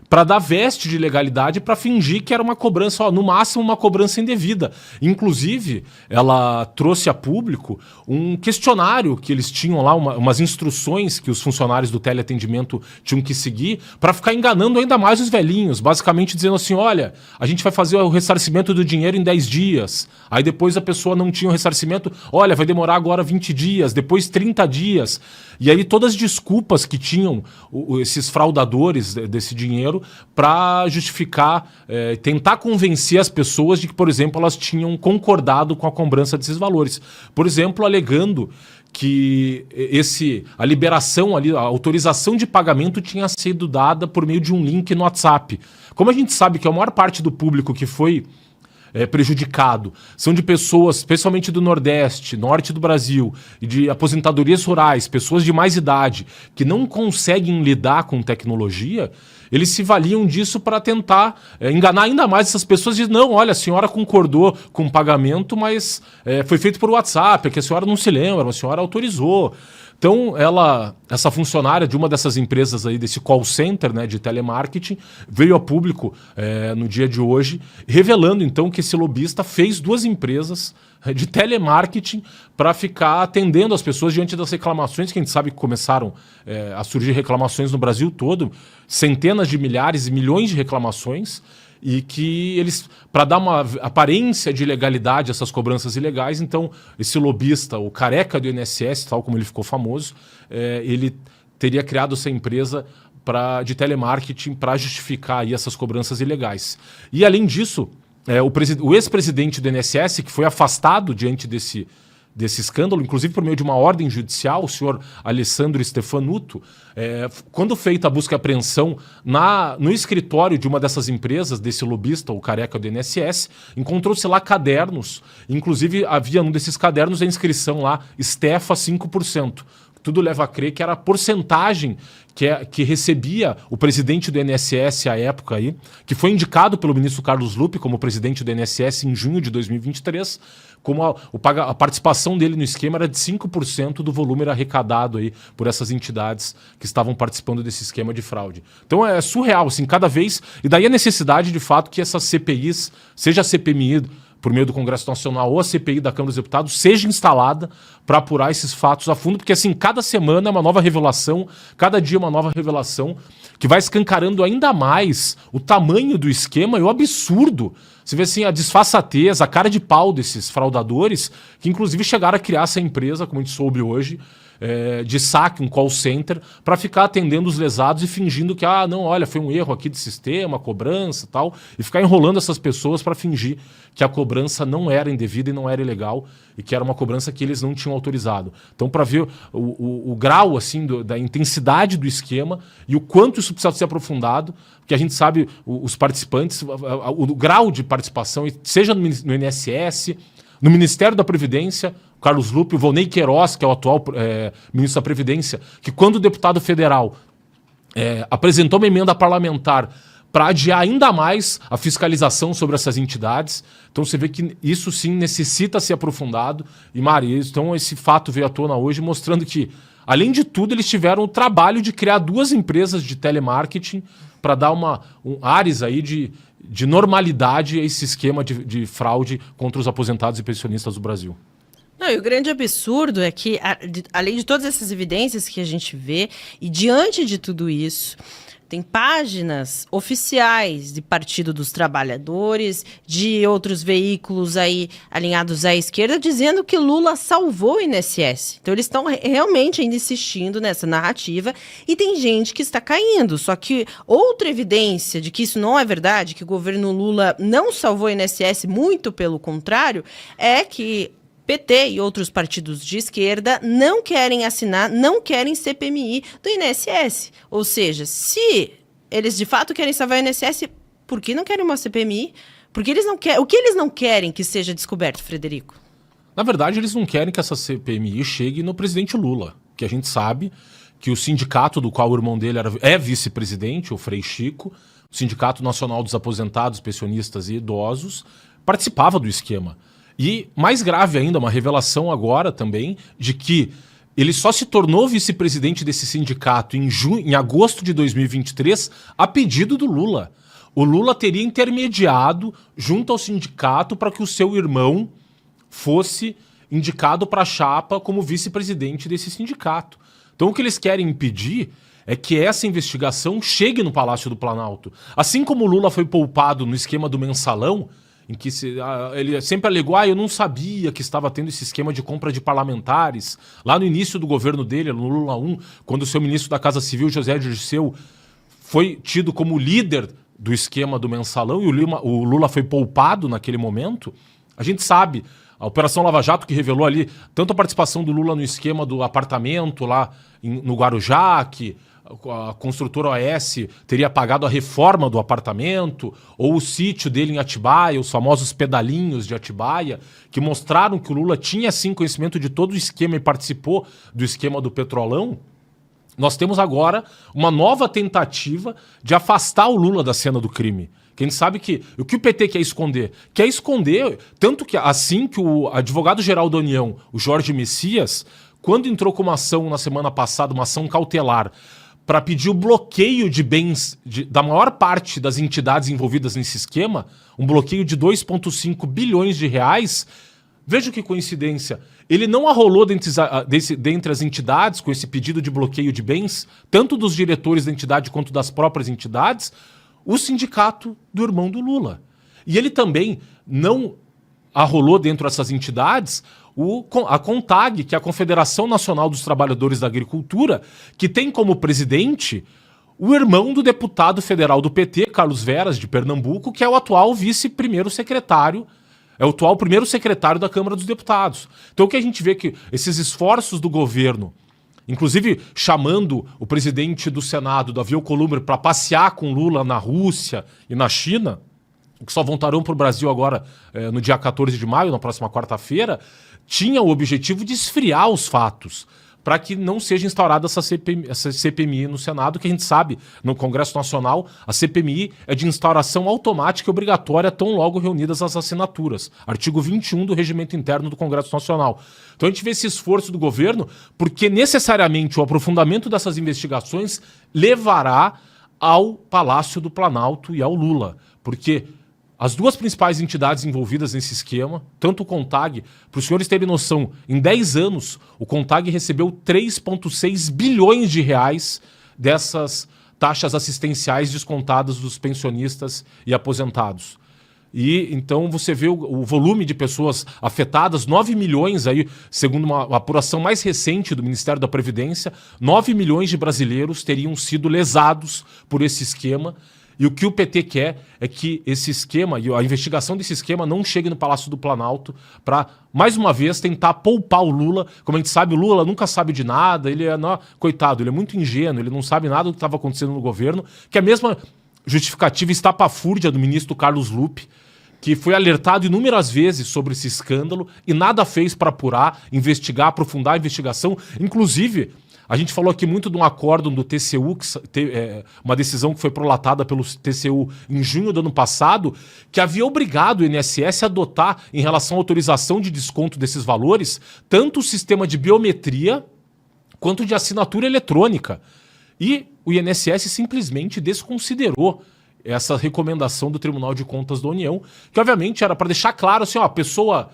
para dar veste de legalidade, para fingir que era uma cobrança, no máximo uma cobrança indevida. Inclusive, ela trouxe a público um questionário que eles tinham lá, umas instruções que os funcionários do teleatendimento tinham que seguir para ficar enganando ainda mais os velhinhos, basicamente dizendo assim, olha, a gente vai fazer o ressarcimento do dinheiro em 10 dias. Aí depois a pessoa não tinha o ressarcimento, olha, vai demorar agora 20 dias, depois 30 dias. E aí todas as desculpas que tinham esses fraudadores desse dinheiro dinheiro para justificar, tentar convencer as pessoas de que, por exemplo, elas tinham concordado com a cobrança desses valores. Por exemplo, alegando que a liberação ali, a autorização de pagamento tinha sido dada por meio de um link no WhatsApp. Como a gente sabe que a maior parte do público que foi prejudicado são de pessoas, especialmente do Nordeste, Norte do Brasil, e de aposentadorias rurais, pessoas de mais idade, que não conseguem lidar com tecnologia, eles se valiam disso para tentar enganar ainda mais essas pessoas, dizendo, não, olha, a senhora concordou com o pagamento, mas foi feito por WhatsApp, é que a senhora não se lembra, a senhora autorizou. Então, essa funcionária de uma dessas empresas aí, desse call center, né, de telemarketing, veio a público no dia de hoje, revelando então que esse lobista fez 2 empresas de telemarketing para ficar atendendo as pessoas diante das reclamações, que a gente sabe que começaram a surgir reclamações no Brasil todo, centenas de milhares e milhões de reclamações, e que eles, para dar uma aparência de legalidade a essas cobranças ilegais, então esse lobista, o careca do INSS, tal como ele ficou famoso, ele teria criado essa empresa de telemarketing para justificar aí essas cobranças ilegais. E além disso, o ex-presidente do INSS, que foi afastado diante desse escândalo, inclusive por meio de uma ordem judicial, o senhor Alessandro Stefanuto, quando feita a busca e apreensão no escritório de uma dessas empresas, desse lobista, o careca do INSS, encontrou-se lá cadernos, inclusive havia num desses cadernos a inscrição lá, Stefa 5%. Tudo leva a crer que era a porcentagem que recebia o presidente do INSS à época aí, que foi indicado pelo ministro Carlos Lupe como presidente do INSS em junho de 2023, como a participação dele no esquema era de 5% do volume arrecadado aí por essas entidades que estavam participando desse esquema de fraude. Então é surreal, assim, cada vez... E daí a necessidade, de fato, que essas CPIs, seja a CPMI por meio do Congresso Nacional ou a CPI da Câmara dos Deputados, seja instalada para apurar esses fatos a fundo, porque assim, cada semana é uma nova revelação, cada dia é uma nova revelação, que vai escancarando ainda mais o tamanho do esquema e o absurdo. Você vê assim, a disfarçatez, a cara de pau desses fraudadores, que inclusive chegaram a criar essa empresa, como a gente soube hoje, de saque, um call center, para ficar atendendo os lesados e fingindo que, não, olha, foi um erro aqui de sistema, cobrança e tal, e ficar enrolando essas pessoas para fingir que a cobrança não era indevida e não era ilegal, e que era uma cobrança que eles não tinham autorizado. Então, para ver o grau assim, da intensidade do esquema e o quanto isso precisa ser aprofundado, porque a gente sabe, os participantes, o grau de participação, seja no INSS, no Ministério da Previdência, Carlos Lupe, o Volney Queiroz, que é o atual ministro da Previdência, que quando o deputado federal apresentou uma emenda parlamentar para adiar ainda mais a fiscalização sobre essas entidades, então você vê que isso sim necessita ser aprofundado. E Mari, então esse fato veio à tona hoje mostrando que, além de tudo, eles tiveram o trabalho de criar 2 empresas de telemarketing para dar ares aí de normalidade a esse esquema de fraude contra os aposentados e pensionistas do Brasil. Não, e o grande absurdo é que, além de todas essas evidências que a gente vê, e diante de tudo isso, tem páginas oficiais de Partido dos Trabalhadores, de outros veículos aí alinhados à esquerda, dizendo que Lula salvou o INSS. Então eles estão realmente ainda insistindo nessa narrativa, e tem gente que está caindo. Só que outra evidência de que isso não é verdade, que o governo Lula não salvou o INSS, muito pelo contrário, é que PT e outros partidos de esquerda não querem assinar, não querem CPMI do INSS. Ou seja, se eles de fato querem salvar o INSS, por que não querem uma CPMI? Porque eles não querem, o que eles não querem que seja descoberto, Frederico? Na verdade, eles não querem que essa CPMI chegue no presidente Lula, que a gente sabe que o sindicato do qual o irmão dele é vice-presidente, o Frei Chico, o Sindicato Nacional dos Aposentados, Pensionistas e Idosos, participava do esquema. E mais grave ainda, uma revelação agora também, de que ele só se tornou vice-presidente desse sindicato em agosto de 2023 a pedido do Lula. O Lula teria intermediado junto ao sindicato para que o seu irmão fosse indicado para a chapa como vice-presidente desse sindicato. Então o que eles querem impedir é que essa investigação chegue no Palácio do Planalto. Assim como o Lula foi poupado no esquema do mensalão, em que ele sempre alegou, eu não sabia que estava tendo esse esquema de compra de parlamentares. Lá no início do governo dele, no Lula 1, quando o seu ministro da Casa Civil, José Dirceu, foi tido como líder do esquema do mensalão e o Lula foi poupado naquele momento. A gente sabe, a Operação Lava Jato que revelou ali tanto a participação do Lula no esquema do apartamento lá no Guarujá, que a construtora OAS teria pagado a reforma do apartamento, ou o sítio dele em Atibaia, os famosos pedalinhos de Atibaia, que mostraram que o Lula tinha sim conhecimento de todo o esquema e participou do esquema do Petrolão. Nós temos agora uma nova tentativa de afastar o Lula da cena do crime. Que a gente sabe que o que o PT quer esconder? Quer esconder, tanto que assim que o advogado-geral da União, o Jorge Messias, quando entrou com uma ação na semana passada, uma ação cautelar, para pedir o bloqueio de bens da maior parte das entidades envolvidas nesse esquema, um bloqueio de 2,5 bilhões de reais. Veja que coincidência, ele não arrolou dentre as entidades com esse pedido de bloqueio de bens, tanto dos diretores da entidade quanto das próprias entidades, o sindicato do irmão do Lula. E ele também não arrolou dentro dessas entidades a CONTAG, que é a Confederação Nacional dos Trabalhadores da Agricultura, que tem como presidente o irmão do deputado federal do PT, Carlos Veras, de Pernambuco, que é o atual vice-primeiro secretário, é o atual primeiro secretário da Câmara dos Deputados. Então o que a gente vê que esses esforços do governo, inclusive chamando o presidente do Senado, Davi Alcolumbre, para passear com Lula na Rússia e na China, que só voltarão para o Brasil agora no dia 14 de maio, na próxima quarta-feira, tinha o objetivo de esfriar os fatos, para que não seja instaurada essa CPMI no Senado, que a gente sabe, no Congresso Nacional, a CPMI é de instauração automática e obrigatória tão logo reunidas as assinaturas. Artigo 21 do Regimento Interno do Congresso Nacional. Então a gente vê esse esforço do governo, porque necessariamente o aprofundamento dessas investigações levará ao Palácio do Planalto e ao Lula. Porque as duas principais entidades envolvidas nesse esquema, tanto o CONTAG, para os senhores terem noção, em 10 anos, o CONTAG recebeu 3,6 bilhões de reais dessas taxas assistenciais descontadas dos pensionistas e aposentados. E então você vê o volume de pessoas afetadas, 9 milhões aí, segundo uma apuração mais recente do Ministério da Previdência, 9 milhões de brasileiros teriam sido lesados por esse esquema. E o que o PT quer é que esse esquema, e a investigação desse esquema não chegue no Palácio do Planalto para, mais uma vez, tentar poupar o Lula. Como a gente sabe, o Lula nunca sabe de nada, coitado, ele é muito ingênuo, ele não sabe nada do que estava acontecendo no governo, que é a mesma justificativa estapafúrdia do ministro Carlos Lupe, que foi alertado inúmeras vezes sobre esse escândalo e nada fez para apurar, investigar, aprofundar a investigação. Inclusive, a gente falou aqui muito de um acórdão do TCU, uma decisão que foi prolatada pelo TCU em junho do ano passado, que havia obrigado o INSS a adotar, em relação à autorização de desconto desses valores, tanto o sistema de biometria quanto de assinatura eletrônica. E o INSS simplesmente desconsiderou essa recomendação do Tribunal de Contas da União, que obviamente era para deixar claro assim, ó, a pessoa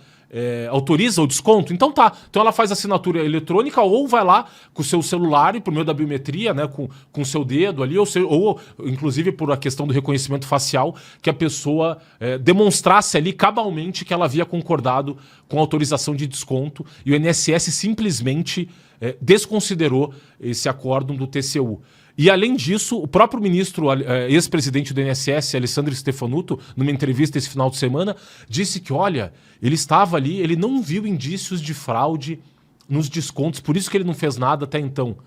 autoriza o desconto, então tá. Então ela faz assinatura eletrônica ou vai lá com o seu celular e por meio da biometria, né, com o seu dedo ali, ou inclusive por a questão do reconhecimento facial, que a pessoa demonstrasse ali cabalmente que ela havia concordado com a autorização de desconto, e o INSS simplesmente desconsiderou esse acórdão do TCU. E, além disso, o próprio ministro, ex-presidente do INSS, Alessandro Stefanuto, numa entrevista esse final de semana, disse que, olha, ele estava ali, ele não viu indícios de fraude nos descontos, por isso que ele não fez nada até então.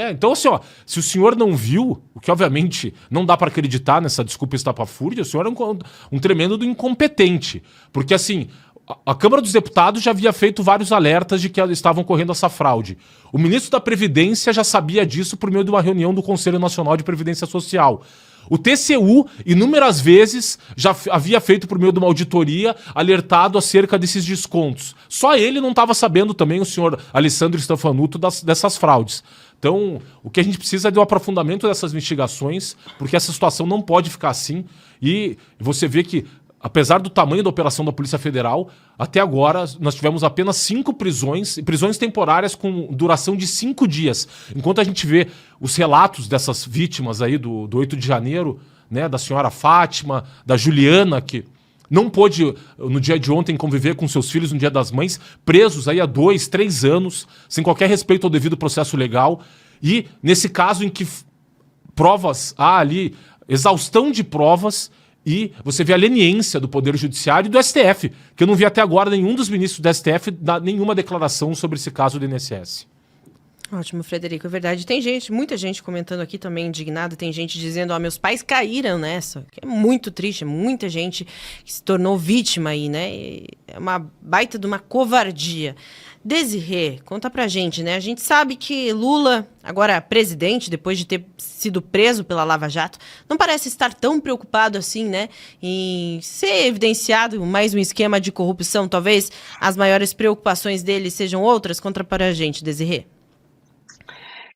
Então, assim, ó, se o senhor não viu, o que obviamente não dá para acreditar nessa desculpa estapafúrdia, o senhor é um tremendo incompetente. Porque, assim, a Câmara dos Deputados já havia feito vários alertas de que estavam ocorrendo essa fraude. O ministro da Previdência já sabia disso por meio de uma reunião do Conselho Nacional de Previdência Social. O TCU, inúmeras vezes, já havia feito por meio de uma auditoria, alertado acerca desses descontos. Só ele não estava sabendo também, o senhor Alessandro Stefanuto, dessas fraudes. Então, o que a gente precisa é de um aprofundamento dessas investigações, porque essa situação não pode ficar assim. E você vê que, apesar do tamanho da operação da Polícia Federal, até agora nós tivemos apenas 5 prisões temporárias com duração de 5 dias. Enquanto a gente vê os relatos dessas vítimas aí do 8 de janeiro, né, da senhora Fátima, da Juliana, que não pôde, no dia de ontem, conviver com seus filhos no Dia das Mães, presos aí há 2, 3 anos, sem qualquer respeito ao devido processo legal. E nesse caso em que provas, há ali exaustão de provas, e você vê a leniência do Poder Judiciário e do STF, que eu não vi até agora nenhum dos ministros do STF dar nenhuma declaração sobre esse caso do INSS. Ótimo, Frederico, é verdade. Tem gente, muita gente comentando aqui também indignada, tem gente dizendo, meus pais caíram nessa, que é muito triste, muita gente que se tornou vítima aí, né? É uma baita de uma covardia. Desirê, conta pra gente, né? A gente sabe que Lula, agora presidente, depois de ter sido preso pela Lava Jato, não parece estar tão preocupado assim, né? Em ser evidenciado mais um esquema de corrupção. Talvez as maiores preocupações dele sejam outras. Conta pra gente, Desirê.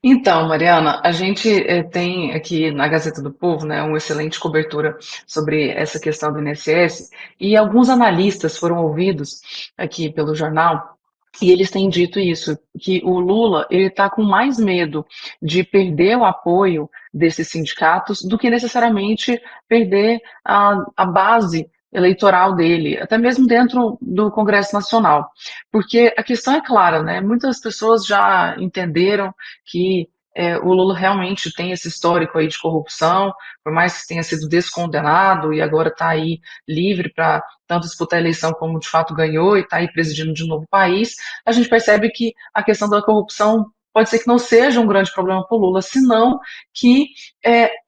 Então, Mariana, a gente tem aqui na Gazeta do Povo, né, uma excelente cobertura sobre essa questão do INSS, e alguns analistas foram ouvidos aqui pelo jornal, e eles têm dito isso, que o Lula ele está com mais medo de perder o apoio desses sindicatos do que necessariamente perder a base eleitoral dele, até mesmo dentro do Congresso Nacional. Porque a questão é clara, né? Muitas pessoas já entenderam que o Lula realmente tem esse histórico aí de corrupção, por mais que tenha sido descondenado e agora está aí livre para tanto disputar a eleição como de fato ganhou e está aí presidindo de novo o país, a gente percebe que a questão da corrupção pode ser que não seja um grande problema para o Lula, senão que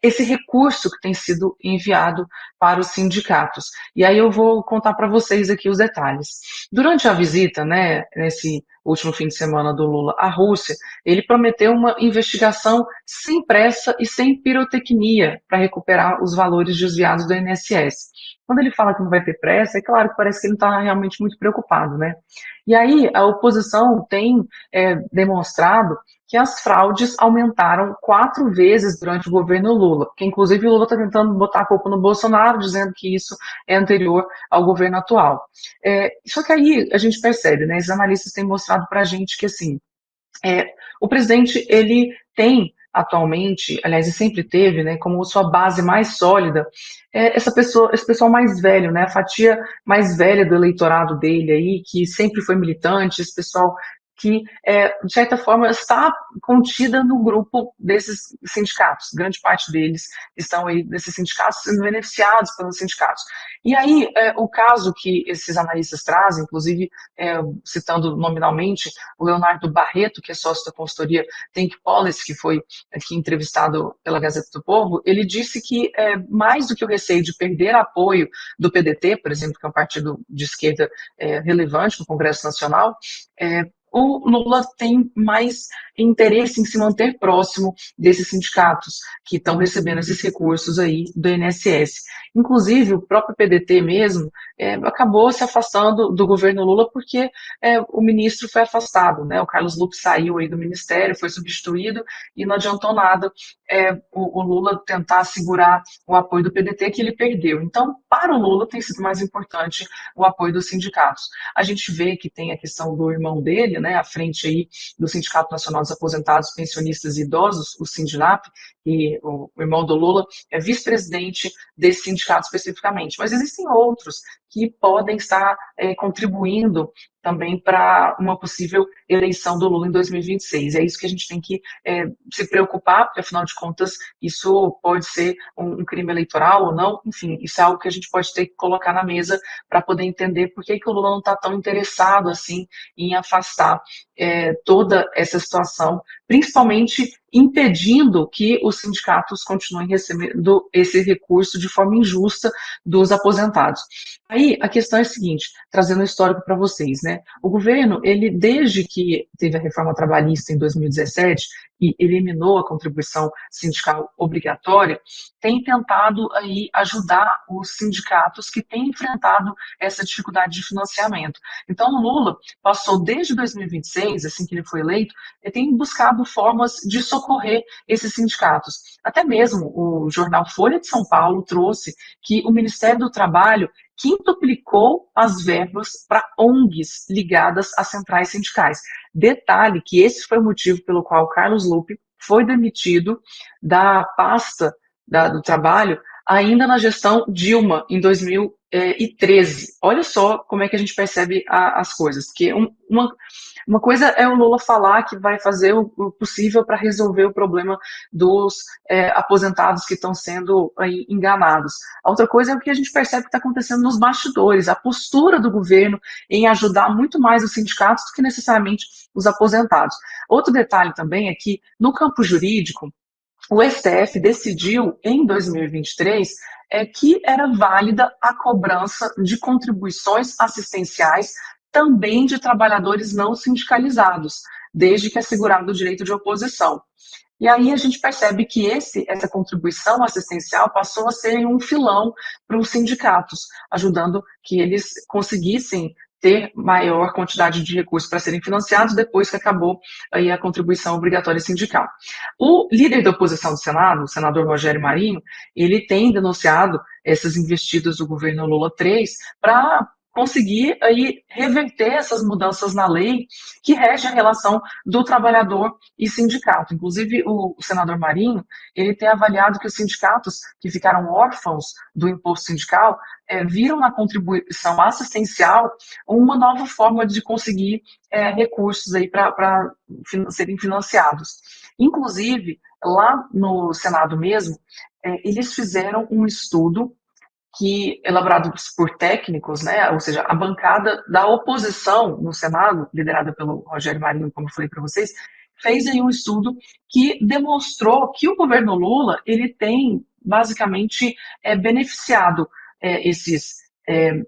esse recurso que tem sido enviado para os sindicatos. E aí eu vou contar para vocês aqui os detalhes. Durante a visita, né, nesse último fim de semana do Lula à Rússia, ele prometeu uma investigação sem pressa e sem pirotecnia para recuperar os valores desviados do INSS. Quando ele fala que não vai ter pressa, é claro que parece que ele não está realmente muito preocupado, né? E aí a oposição tem demonstrado que as fraudes aumentaram 4 vezes durante o governo Lula, que inclusive o Lula está tentando botar a culpa no Bolsonaro, dizendo que isso é anterior ao governo atual. Só que aí a gente percebe, né, esses analistas têm mostrado para a gente que assim, o presidente ele tem atualmente, aliás, e sempre teve, né, como sua base mais sólida, esse pessoal mais velho, né, a fatia mais velha do eleitorado dele aí, que sempre foi militante, esse pessoal que, de certa forma, está contida no grupo desses sindicatos. Grande parte deles estão aí, desses sindicatos, sendo beneficiados pelos sindicatos. E aí, o caso que esses analistas trazem, inclusive citando nominalmente o Leonardo Barreto, que é sócio da consultoria Think Policy, que foi aqui entrevistado pela Gazeta do Povo, ele disse que mais do que o receio de perder apoio do PDT, por exemplo, que é um partido de esquerda relevante no Congresso Nacional, o Lula tem mais interesse em se manter próximo desses sindicatos que estão recebendo esses recursos aí do INSS. Inclusive, o próprio PDT mesmo acabou se afastando do governo Lula porque o ministro foi afastado, né? O Carlos Lupe saiu aí do ministério, foi substituído e não adiantou nada o Lula tentar segurar o apoio do PDT que ele perdeu. Então, para o Lula tem sido mais importante o apoio dos sindicatos. A gente vê que tem a questão do irmão dele, né, à frente aí do Sindicato Nacional dos Aposentados, Pensionistas e Idosos, o Sindinap, e o irmão do Lula é vice-presidente desse sindicato especificamente. Mas existem outros que podem estar contribuindo também para uma possível eleição do Lula em 2026. É isso que a gente tem que se preocupar, porque, afinal de contas, isso pode ser um crime eleitoral ou não. Enfim, isso é algo que a gente pode ter que colocar na mesa para poder entender por que o Lula não está tão interessado assim em afastar toda essa situação, principalmente impedindo que os sindicatos continuem recebendo esse recurso de forma injusta dos aposentados. Aí a questão é a seguinte, trazendo um histórico para vocês, né? O governo, ele desde que teve a reforma trabalhista em 2017 e eliminou a contribuição sindical obrigatória, tem tentado aí ajudar os sindicatos que têm enfrentado essa dificuldade de financiamento. Então o Lula passou desde 2026, assim que ele foi eleito, ele tem buscado formas de socorrer esses sindicatos. Até mesmo o jornal Folha de São Paulo trouxe que o Ministério do Trabalho quintuplicou as verbas para ONGs ligadas às centrais sindicais. Detalhe que esse foi o motivo pelo qual Carlos Lupe foi demitido da pasta do trabalho ainda na gestão Dilma, em 2000 2013. Olha só como é que a gente percebe as coisas, porque uma coisa é o Lula falar que vai fazer o possível para resolver o problema dos aposentados que estão sendo aí enganados. A outra coisa é o que a gente percebe que está acontecendo nos bastidores, a postura do governo em ajudar muito mais os sindicatos do que necessariamente os aposentados. Outro detalhe também é que, no campo jurídico, o STF decidiu, em 2023, que era válida a cobrança de contribuições assistenciais também de trabalhadores não sindicalizados, desde que assegurado o direito de oposição. E aí a gente percebe que essa contribuição assistencial passou a ser um filão para os sindicatos, ajudando que eles conseguissem ter maior quantidade de recursos para serem financiados depois que acabou aí a contribuição obrigatória sindical. O líder da oposição do Senado, o senador Rogério Marinho, ele tem denunciado essas investidas do governo Lula III para conseguir aí reverter essas mudanças na lei que rege a relação do trabalhador e sindicato. Inclusive, o senador Marinho, ele tem avaliado que os sindicatos que ficaram órfãos do imposto sindical viram na contribuição assistencial uma nova forma de conseguir recursos aí para serem financiados. Inclusive, lá no Senado mesmo, eles fizeram um estudo elaborado por técnicos, né, ou seja, a bancada da oposição no Senado, liderada pelo Rogério Marinho, como eu falei para vocês, fez aí um estudo que demonstrou que o governo Lula, ele tem, basicamente, beneficiado esses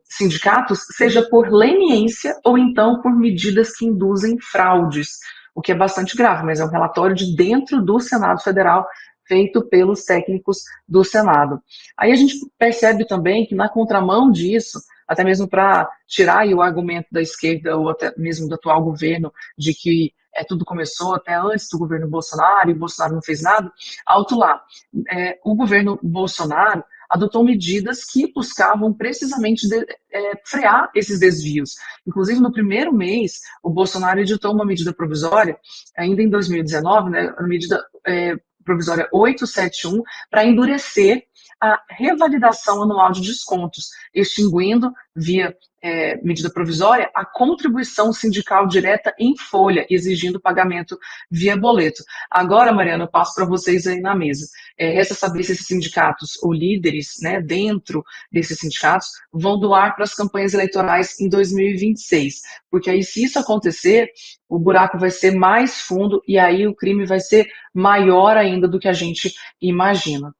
sindicatos, seja por leniência ou então por medidas que induzem fraudes, o que é bastante grave, mas é um relatório de dentro do Senado Federal, feito pelos técnicos do Senado. Aí a gente percebe também que na contramão disso, até mesmo para tirar aí o argumento da esquerda ou até mesmo do atual governo de que tudo começou até antes do governo Bolsonaro e o Bolsonaro não fez nada, alto lá, o governo Bolsonaro adotou medidas que buscavam precisamente frear esses desvios. Inclusive, no primeiro mês, o Bolsonaro editou uma medida provisória, ainda em 2019, né, a medida provisória 871, para endurecer a revalidação anual de descontos, extinguindo, via medida provisória, a contribuição sindical direta em folha, exigindo pagamento via boleto. Agora, Mariana, eu passo para vocês aí na mesa. Resta saber se esses sindicatos, ou líderes, né, dentro desses sindicatos, vão doar para as campanhas eleitorais em 2026. Porque aí, se isso acontecer, o buraco vai ser mais fundo e aí o crime vai ser maior ainda do que a gente imagina.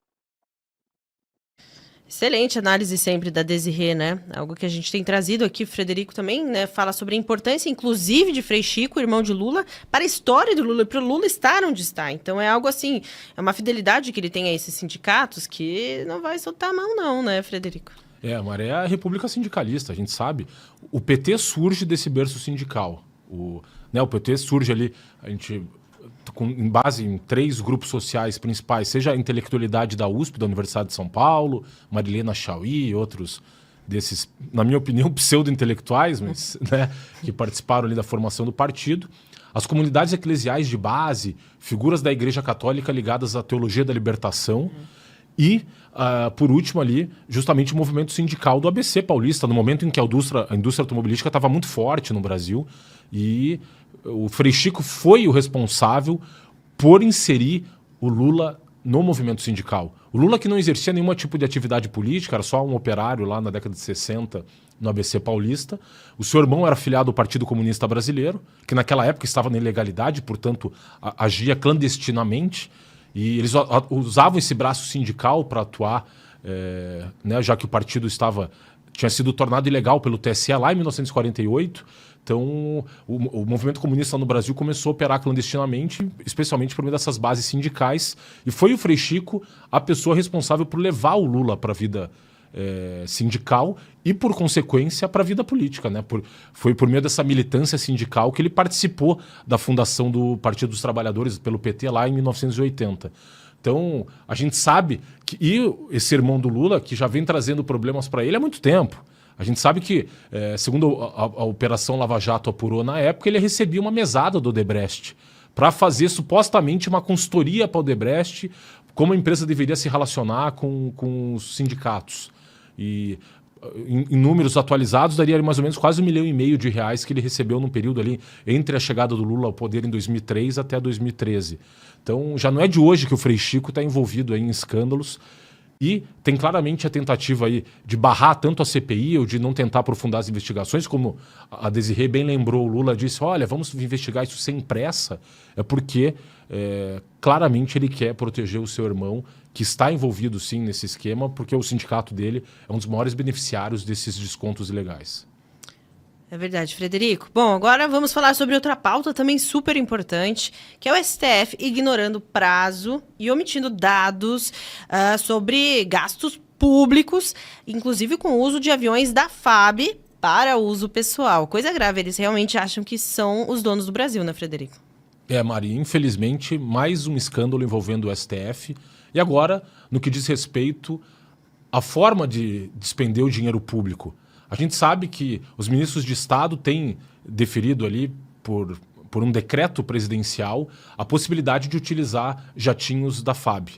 Excelente análise sempre da Desirê, né? Algo que a gente tem trazido aqui, o Frederico também, né? Fala sobre a importância, inclusive, de Frei Chico, irmão de Lula, para a história do Lula e para o Lula estar onde está. Então é algo assim, é uma fidelidade que ele tem a esses sindicatos que não vai soltar a mão não, né, Frederico? A Maré é a república sindicalista, a gente sabe. O PT surge desse berço sindical. O PT surge ali, a gente... em base em 3 grupos sociais principais, seja a intelectualidade da USP, da Universidade de São Paulo, Marilena Chauí e outros desses, na minha opinião, pseudo-intelectuais, mas, né, que participaram ali da formação do partido. As comunidades eclesiais de base, figuras da Igreja Católica ligadas à teologia da libertação e, por último ali, justamente o movimento sindical do ABC paulista, no momento em que a indústria automobilística estava muito forte no Brasil e o Frei Chico foi o responsável por inserir o Lula no movimento sindical. O Lula, que não exercia nenhum tipo de atividade política, era só um operário lá na década de 60 no ABC paulista. O seu irmão era filiado ao Partido Comunista Brasileiro, que naquela época estava na ilegalidade, portanto agia clandestinamente, e eles usavam esse braço sindical para atuar, né, já que o partido tinha sido tornado ilegal pelo TSE lá em 1948. Então, o movimento comunista no Brasil começou a operar clandestinamente, especialmente por meio dessas bases sindicais, e foi o Frei Chico a pessoa responsável por levar o Lula para a vida sindical e, por consequência, para a vida política, né? Foi por meio dessa militância sindical que ele participou da fundação do Partido dos Trabalhadores pelo PT lá em 1980. Então, a gente sabe que esse irmão do Lula, que já vem trazendo problemas para ele há muito tempo. A gente sabe que, segundo a Operação Lava Jato apurou na época, ele recebia uma mesada do Odebrecht para fazer supostamente uma consultoria para o Odebrecht, como a empresa deveria se relacionar com os sindicatos. E em números atualizados, daria mais ou menos quase R$1,5 milhão que ele recebeu num período ali entre a chegada do Lula ao poder em 2003 até 2013. Então, já não é de hoje que o Frei Chico está envolvido aí em escândalos. E tem claramente a tentativa aí de barrar tanto a CPI ou de não tentar aprofundar as investigações, como a Desirê bem lembrou, o Lula disse, olha, vamos investigar isso sem pressa, é porque claramente ele quer proteger o seu irmão, que está envolvido sim nesse esquema, porque o sindicato dele é um dos maiores beneficiários desses descontos ilegais. É verdade, Frederico. Bom, agora vamos falar sobre outra pauta também super importante, que é o STF ignorando prazo e omitindo dados sobre gastos públicos, inclusive com o uso de aviões da FAB para uso pessoal. Coisa grave, eles realmente acham que são os donos do Brasil, né, Frederico? Mari, infelizmente, mais um escândalo envolvendo o STF. E agora, no que diz respeito à forma de despender o dinheiro público. A gente sabe que os ministros de Estado têm deferido ali, por um decreto presidencial, a possibilidade de utilizar jatinhos da FAB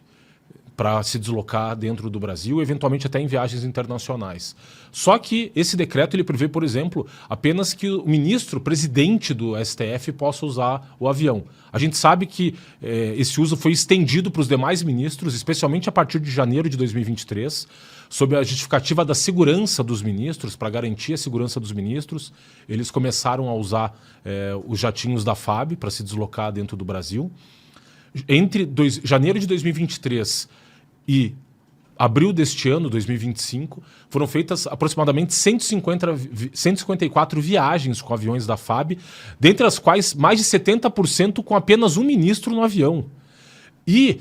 para se deslocar dentro do Brasil, eventualmente até em viagens internacionais. Só que esse decreto ele prevê, por exemplo, apenas que o ministro, presidente do STF, possa usar o avião. A gente sabe que esse uso foi estendido para os demais ministros, especialmente a partir de janeiro de 2023, sob a justificativa da segurança dos ministros, para garantir a segurança dos ministros. Eles começaram a usar os jatinhos da FAB para se deslocar dentro do Brasil. Entre janeiro de 2023 e abril deste ano, 2025, foram feitas aproximadamente 154 viagens com aviões da FAB, dentre as quais mais de 70% com apenas um ministro no avião. E,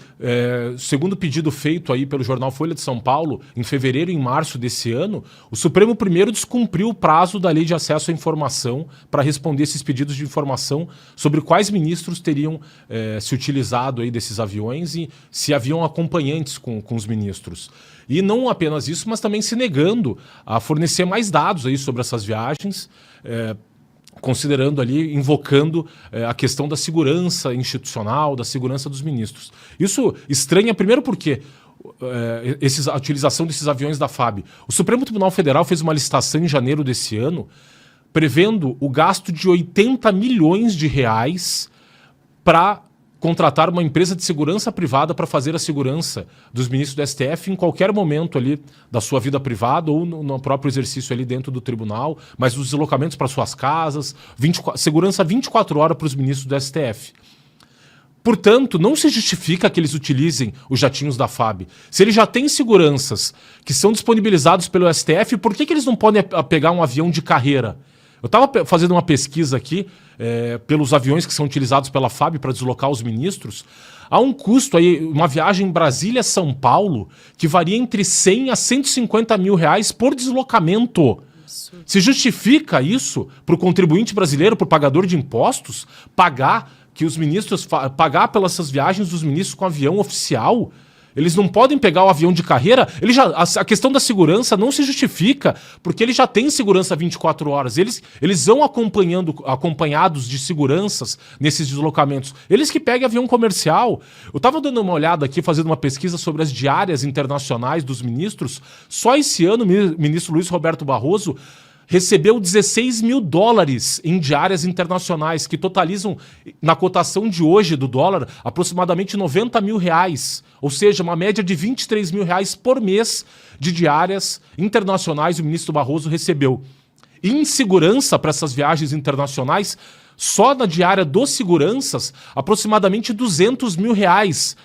segundo pedido feito aí pelo jornal Folha de São Paulo, em fevereiro e em março desse ano, o Supremo primeiro descumpriu o prazo da Lei de Acesso à Informação para responder esses pedidos de informação sobre quais ministros teriam se utilizado aí desses aviões e se haviam acompanhantes com os ministros. E não apenas isso, mas também se negando a fornecer mais dados aí sobre essas viagens, considerando ali, invocando a questão da segurança institucional, da segurança dos ministros. Isso estranha, primeiro porque a utilização desses aviões da FAB. O Supremo Tribunal Federal fez uma licitação em janeiro desse ano, prevendo o gasto de R$80 milhões para contratar uma empresa de segurança privada para fazer a segurança dos ministros do STF em qualquer momento ali da sua vida privada ou no próprio exercício ali dentro do tribunal, mas os deslocamentos para suas casas, segurança 24 horas para os ministros do STF. Portanto, não se justifica que eles utilizem os jatinhos da FAB. Se eles já têm seguranças que são disponibilizados pelo STF, por que eles não podem pegar um avião de carreira? Eu estava fazendo uma pesquisa aqui pelos aviões que são utilizados pela FAB para deslocar os ministros. Há um custo aí, uma viagem Brasília-São Paulo, que varia entre 100 a 150 mil reais por deslocamento. Se justifica isso para o contribuinte brasileiro, para o pagador de impostos, pagar pelas essas viagens dos ministros com avião oficial? Eles não podem pegar o avião de carreira. A questão da segurança não se justifica, porque eles já têm segurança 24 horas. Eles vão acompanhados de seguranças nesses deslocamentos. Eles que pegam avião comercial. Eu estava dando uma olhada aqui, fazendo uma pesquisa sobre as diárias internacionais dos ministros. Só esse ano o ministro Luiz Roberto Barroso recebeu $16 mil em diárias internacionais, que totalizam, na cotação de hoje do dólar, aproximadamente R$90 mil. Ou seja, uma média de R$23 mil por mês de diárias internacionais o ministro Barroso recebeu. E em segurança para essas viagens internacionais, só na diária dos seguranças, aproximadamente R$200 mil,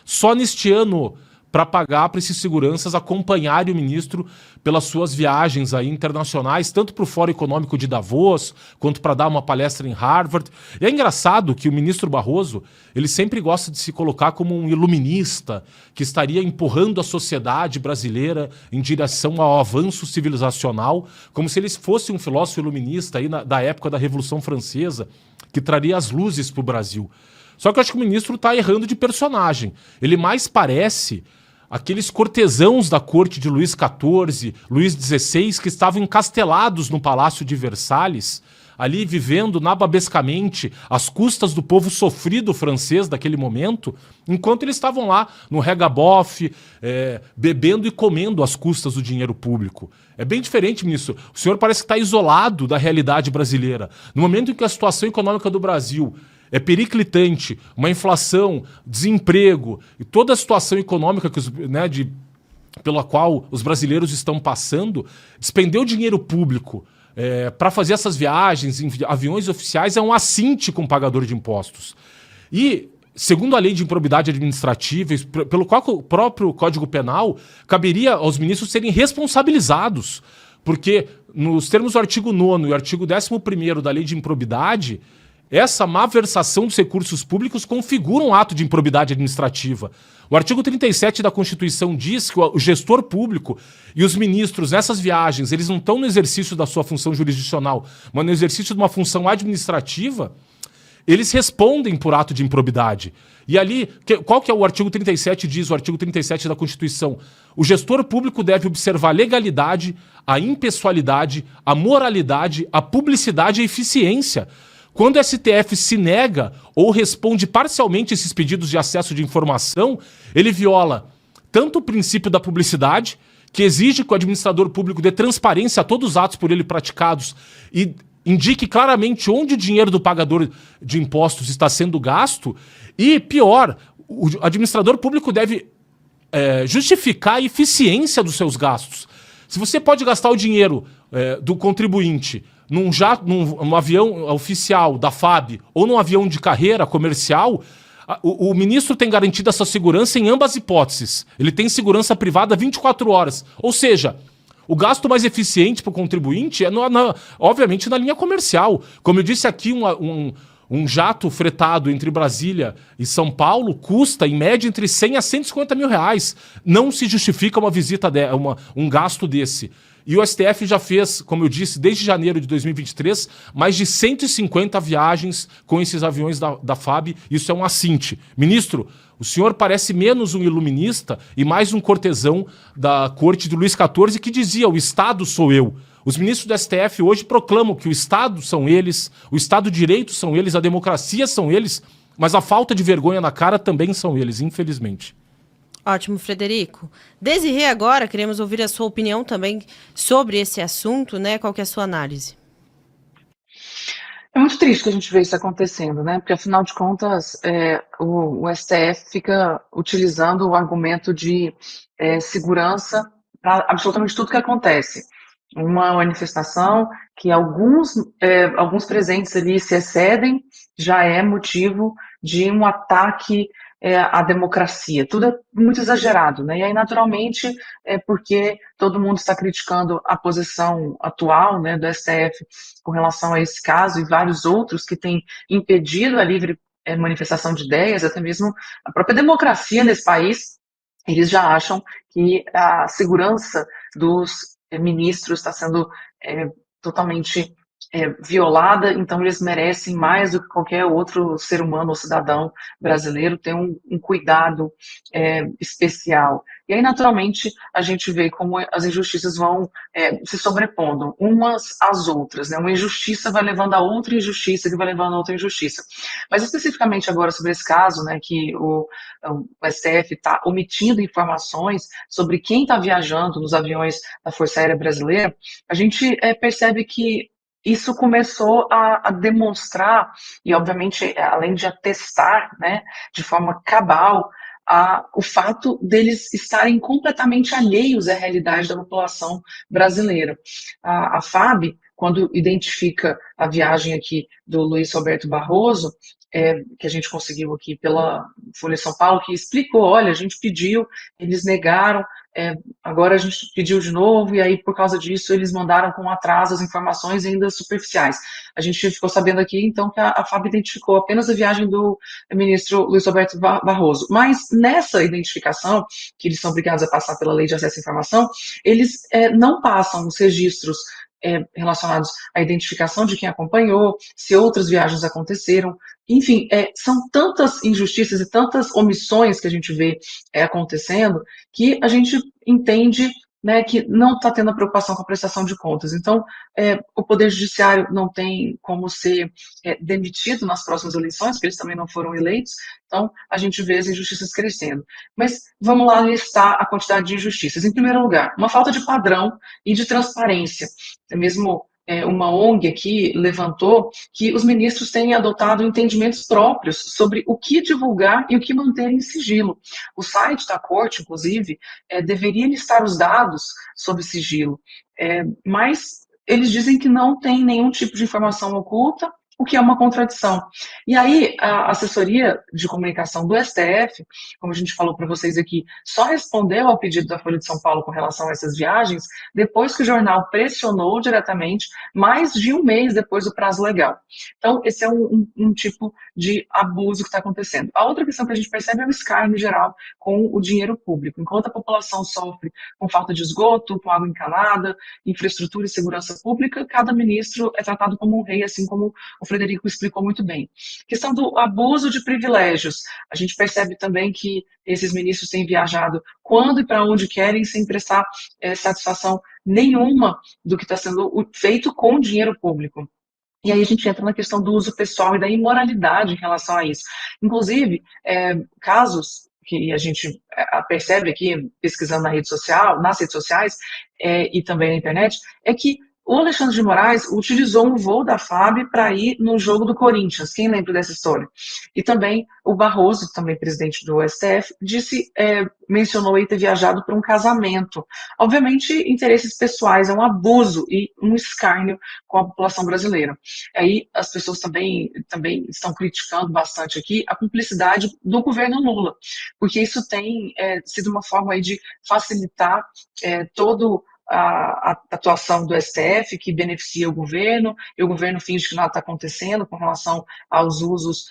só neste ano, para pagar para esses seguranças acompanharem o ministro pelas suas viagens aí internacionais, tanto para o Fórum Econômico de Davos, quanto para dar uma palestra em Harvard. E é engraçado que o ministro Barroso, ele sempre gosta de se colocar como um iluminista, que estaria empurrando a sociedade brasileira em direção ao avanço civilizacional, como se ele fosse um filósofo iluminista aí da época da Revolução Francesa, que traria as luzes para o Brasil. Só que eu acho que o ministro está errando de personagem. Ele mais parece aqueles cortesãos da corte de Luís XIV, Luís XVI, que estavam encastelados no Palácio de Versalhes, ali vivendo nababescamente às custas do povo sofrido francês daquele momento, enquanto eles estavam lá no regabof, bebendo e comendo às custas do dinheiro público. É bem diferente, ministro. O senhor parece que está isolado da realidade brasileira. No momento em que a situação econômica do Brasil é periclitante, uma inflação, desemprego e toda a situação econômica que pela qual os brasileiros estão passando, despender o dinheiro público para fazer essas viagens em aviões oficiais é um assinte com o pagador de impostos. E, segundo a lei de improbidade administrativa, pelo qual o próprio Código Penal, caberia aos ministros serem responsabilizados, porque nos termos do artigo 9º e artigo 11º da lei de improbidade, essa malversação dos recursos públicos configura um ato de improbidade administrativa. O artigo 37 da Constituição diz que o gestor público e os ministros nessas viagens, eles não estão no exercício da sua função jurisdicional, mas no exercício de uma função administrativa, eles respondem por ato de improbidade. E ali, qual que é o artigo 37 diz, o artigo 37 da Constituição? O gestor público deve observar a legalidade, a impessoalidade, a moralidade, a publicidade e a eficiência. Quando o STF se nega ou responde parcialmente esses pedidos de acesso de informação, ele viola tanto o princípio da publicidade, que exige que o administrador público dê transparência a todos os atos por ele praticados e indique claramente onde o dinheiro do pagador de impostos está sendo gasto, e pior, o administrador público deve justificar a eficiência dos seus gastos. Se você pode gastar o dinheiro do contribuinte num avião oficial da FAB ou num avião de carreira comercial, o ministro tem garantido essa segurança em ambas hipóteses. Ele tem segurança privada 24 horas. Ou seja, o gasto mais eficiente para o contribuinte é, obviamente, na linha comercial. Como eu disse aqui, um jato fretado entre Brasília e São Paulo custa, em média, entre 100 a 150 mil reais. Não se justifica uma visita, um gasto desse. E o STF já fez, como eu disse, desde janeiro de 2023, mais de 150 viagens com esses aviões da FAB. Isso é um assinte. Ministro, o senhor parece menos um iluminista e mais um cortesão da corte de Luís XIV, que dizia: o Estado sou eu. Os ministros do STF hoje proclamam que o Estado são eles, o Estado de Direito são eles, a democracia são eles, mas a falta de vergonha na cara também são eles, infelizmente. Ótimo, Frederico. Desirê, agora queremos ouvir a sua opinião também sobre esse assunto, né? Qual que é a sua análise? É muito triste que a gente vê isso acontecendo, né? Porque, afinal de contas, o STF fica utilizando o argumento de segurança para absolutamente tudo que acontece. Uma manifestação que alguns presentes ali se excedem já é motivo de um ataque à democracia. Tudo é muito exagerado, né? E aí, naturalmente, porque todo mundo está criticando a posição atual, né, do STF com relação a esse caso e vários outros que têm impedido a livre manifestação de ideias, até mesmo a própria democracia nesse país. Eles já acham que a segurança dos ministros está sendo totalmente violada, então eles merecem mais do que qualquer outro ser humano ou cidadão brasileiro ter um cuidado especial. E aí, naturalmente, a gente vê como as injustiças vão se sobrepondo umas às outras, né? Uma injustiça vai levando a outra injustiça, que vai levando a outra injustiça. Mas especificamente agora sobre esse caso, né, que o STF está omitindo informações sobre quem está viajando nos aviões da Força Aérea Brasileira, a gente percebe que isso começou a demonstrar, e obviamente, além de atestar, né, de forma cabal, o fato deles estarem completamente alheios à realidade da população brasileira. A FAB, quando identifica a viagem aqui do Luiz Roberto Barroso, que a gente conseguiu aqui pela Folha de São Paulo, que explicou: olha, a gente pediu, eles negaram, agora a gente pediu de novo, e aí por causa disso eles mandaram com atraso as informações ainda superficiais. A gente ficou sabendo aqui, então, que a FAB identificou apenas a viagem do ministro Luiz Roberto Barroso. Mas nessa identificação, que eles são obrigados a passar pela Lei de Acesso à Informação, eles não passam os registros relacionados à identificação de quem acompanhou, se outras viagens aconteceram. Enfim, são tantas injustiças e tantas omissões que a gente vê acontecendo que a gente entende né, que não está tendo a preocupação com a prestação de contas. Então, o Poder Judiciário não tem como ser demitido nas próximas eleições, porque eles também não foram eleitos, então a gente vê as injustiças crescendo. Mas vamos lá listar a quantidade de injustiças. Em primeiro lugar, uma falta de padrão e de transparência. Mesmo uma ONG aqui levantou que os ministros têm adotado entendimentos próprios sobre o que divulgar e o que manter em sigilo. O site da corte, inclusive, deveria listar os dados sobre sigilo, mas eles dizem que não tem nenhum tipo de informação oculta, o que é uma contradição. E aí, a assessoria de comunicação do STF, como a gente falou para vocês aqui, só respondeu ao pedido da Folha de São Paulo com relação a essas viagens depois que o jornal pressionou diretamente, mais de um mês depois do prazo legal. Então, esse é um tipo de abuso que está acontecendo. A outra questão que a gente percebe é o escárnio geral com o dinheiro público. Enquanto a população sofre com falta de esgoto, com água encanada, infraestrutura e segurança pública, cada ministro é tratado como um rei, assim como o Frederico explicou muito bem. Questão do abuso de privilégios. A gente percebe também que esses ministros têm viajado quando e para onde querem, sem prestar satisfação nenhuma do que está sendo feito com dinheiro público. E aí a gente entra na questão do uso pessoal e da imoralidade em relação a isso. Inclusive, casos que a gente percebe aqui, pesquisando nas redes sociais e também na internet, é que o Alexandre de Moraes utilizou um voo da FAB para ir no jogo do Corinthians. Quem lembra dessa história? E também o Barroso, também presidente do STF, mencionou aí ter viajado para um casamento. Obviamente, interesses pessoais, é um abuso e um escárnio com a população brasileira. Aí as pessoas também estão criticando bastante aqui a cumplicidade do governo Lula, porque isso tem sido uma forma aí de facilitar todo a atuação do STF, que beneficia o governo, e o governo finge que nada está acontecendo com relação aos usos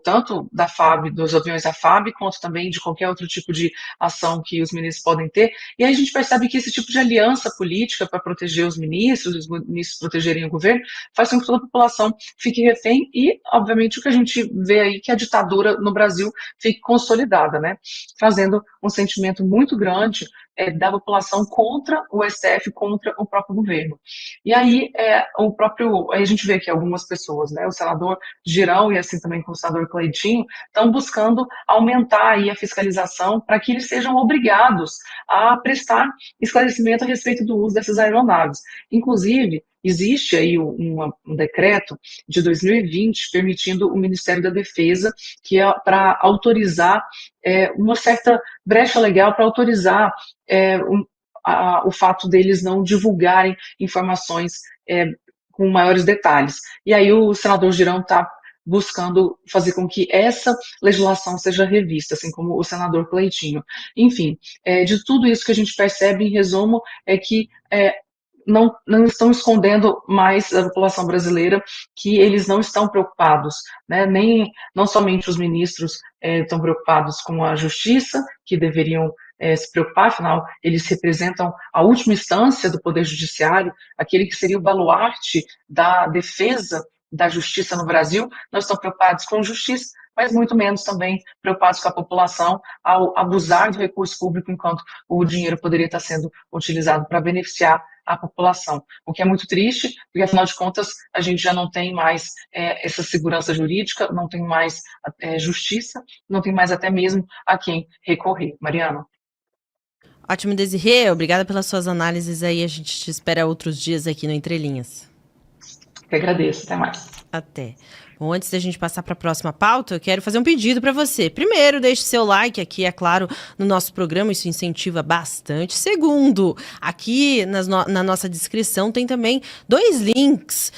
tanto da FAB, dos aviões da FAB, quanto também de qualquer outro tipo de ação que os ministros podem ter. E aí a gente percebe que esse tipo de aliança política para proteger os ministros protegerem o governo, faz com que toda a população fique refém e, obviamente, o que a gente vê aí que a ditadura no Brasil fique consolidada, né? Trazendo um sentimento muito grande da população contra o STF, contra o próprio governo. E aí, aí a gente vê que algumas pessoas, né, o senador Girão e assim também com o senador Cleitinho, estão buscando aumentar aí a fiscalização para que eles sejam obrigados a prestar esclarecimento a respeito do uso dessas aeronaves. Inclusive, existe aí um decreto de 2020 permitindo o Ministério da Defesa, que é para autorizar uma certa brecha legal para autorizar o fato deles não divulgarem informações com maiores detalhes. E aí o senador Girão está buscando fazer com que essa legislação seja revista, assim como o senador Cleitinho. Enfim, de tudo isso que a gente percebe, em resumo, é que não estão escondendo mais a população brasileira que eles não estão preocupados, né? Não somente os ministros estão preocupados com a justiça, que deveriam se preocupar, afinal, eles representam a última instância do Poder Judiciário, aquele que seria o baluarte da defesa da justiça no Brasil. Nós estamos preocupados com justiça, mas muito menos também preocupados com a população ao abusar do recurso público enquanto o dinheiro poderia estar sendo utilizado para beneficiar a população, o que é muito triste, porque afinal de contas a gente já não tem mais essa segurança jurídica, não tem mais justiça, não tem mais até mesmo a quem recorrer. Mariana. Ótimo, Desirê, obrigada pelas suas análises aí, a gente te espera outros dias aqui no Entre Linhas. Eu agradeço, até mais. Até. Bom, antes da gente passar para a próxima pauta, eu quero fazer um pedido para você. Primeiro, deixe seu like aqui, é claro, no nosso programa, isso incentiva bastante. Segundo, aqui na nossa descrição tem também 2 links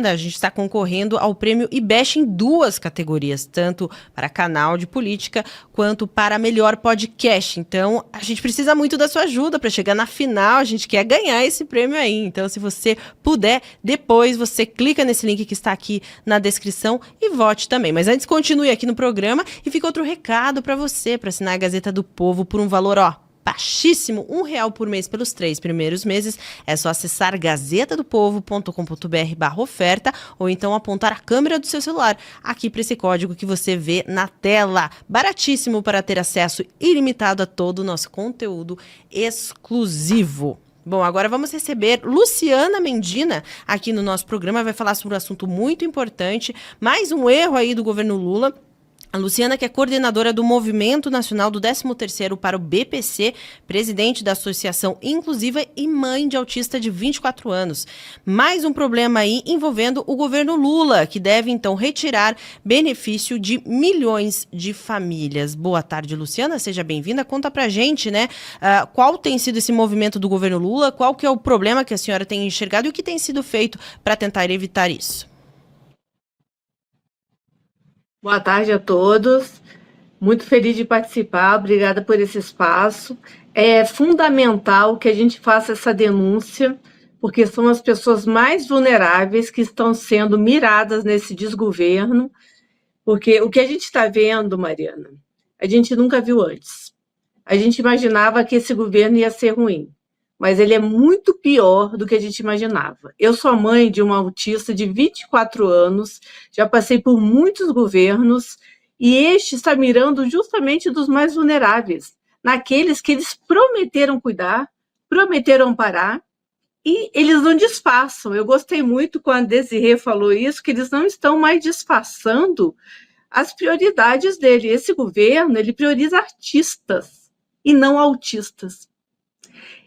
a gente está concorrendo ao prêmio IBEST em 2 categorias, tanto para canal de política quanto para melhor podcast. Então, a gente precisa muito da sua ajuda para chegar na final, a gente quer ganhar esse prêmio aí. Então, se você puder, depois você clica nesse link que está aqui na descrição e vote também. Mas antes, continue aqui no programa e fica outro recado para você, para assinar a Gazeta do Povo por um valor, baixíssimo, R$1 por mês pelos 3 primeiros meses. É só acessar gazetadopovo.com.br/oferta ou então apontar a câmera do seu celular aqui para esse código que você vê na tela. Baratíssimo para ter acesso ilimitado a todo o nosso conteúdo exclusivo. Bom, agora vamos receber Luciana Mendina aqui no nosso programa, vai falar sobre um assunto muito importante, mais um erro aí do governo Lula. A Luciana, que é coordenadora do Movimento Nacional do 13º para o BPC, presidente da Associação Inclusiva e mãe de autista de 24 anos. Mais um problema aí envolvendo o governo Lula, que deve então retirar benefício de milhões de famílias. Boa tarde, Luciana, seja bem-vinda. Conta pra gente, né, qual tem sido esse movimento do governo Lula, qual que é o problema que a senhora tem enxergado e o que tem sido feito para tentar evitar isso. Boa tarde a todos, muito feliz de participar, obrigada por esse espaço. É fundamental que a gente faça essa denúncia, porque são as pessoas mais vulneráveis que estão sendo miradas nesse desgoverno, porque o que a gente está vendo, Mariana, a gente nunca viu antes. A gente imaginava que esse governo ia ser ruim, mas ele é muito pior do que a gente imaginava. Eu sou mãe de uma autista de 24 anos, já passei por muitos governos, e este está mirando justamente dos mais vulneráveis, naqueles que eles prometeram cuidar, prometeram amparar, e eles não disfarçam. Eu gostei muito quando a Desirê falou isso, que eles não estão mais disfarçando as prioridades dele. Esse governo, ele prioriza artistas e não autistas.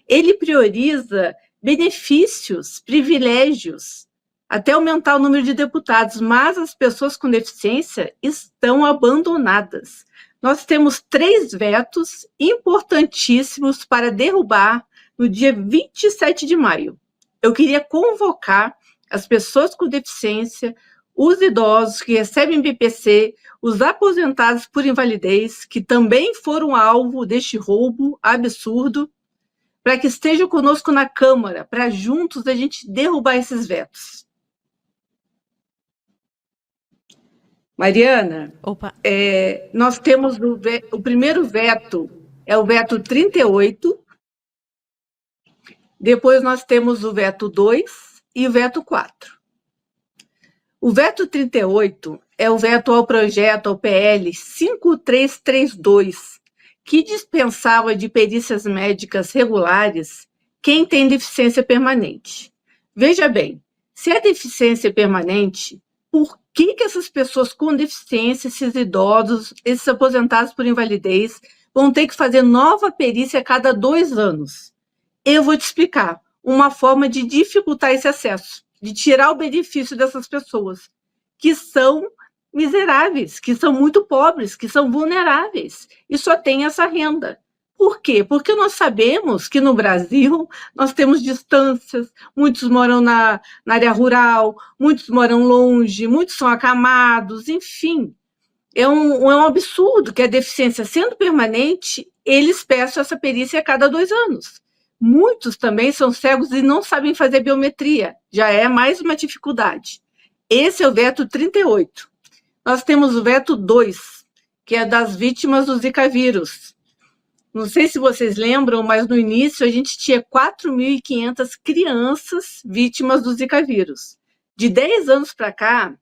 Ele prioriza benefícios, privilégios, até aumentar o número de deputados, mas as pessoas com deficiência estão abandonadas. Nós temos 3 vetos importantíssimos para derrubar no dia 27 de maio. Eu queria convocar as pessoas com deficiência, os idosos que recebem BPC, os aposentados por invalidez, que também foram alvo deste roubo absurdo, para que estejam conosco na Câmara, para juntos a gente derrubar esses vetos. Mariana, nós temos o primeiro veto, é o veto 38, depois nós temos o veto 2 e o veto 4. O veto 38 é o veto ao projeto, ao PL 5332, que dispensava de perícias médicas regulares quem tem deficiência permanente. Veja bem, se é deficiência permanente, por que essas pessoas com deficiência, esses idosos, esses aposentados por invalidez, vão ter que fazer nova perícia a cada 2 anos? Eu vou te explicar uma forma de dificultar esse acesso, de tirar o benefício dessas pessoas, que são miseráveis, que são muito pobres, que são vulneráveis e só têm essa renda. Por quê? Porque nós sabemos que no Brasil nós temos distâncias, muitos moram na área rural, muitos moram longe, muitos são acamados, enfim. É um absurdo que a deficiência sendo permanente, eles peçam essa perícia a cada 2 anos. Muitos também são cegos e não sabem fazer biometria, já é mais uma dificuldade. Esse é o veto 38. Nós temos o veto 2, que é das vítimas do Zika vírus. Não sei se vocês lembram, mas no início a gente tinha 4.500 crianças vítimas do Zika vírus. De 10 anos para cá,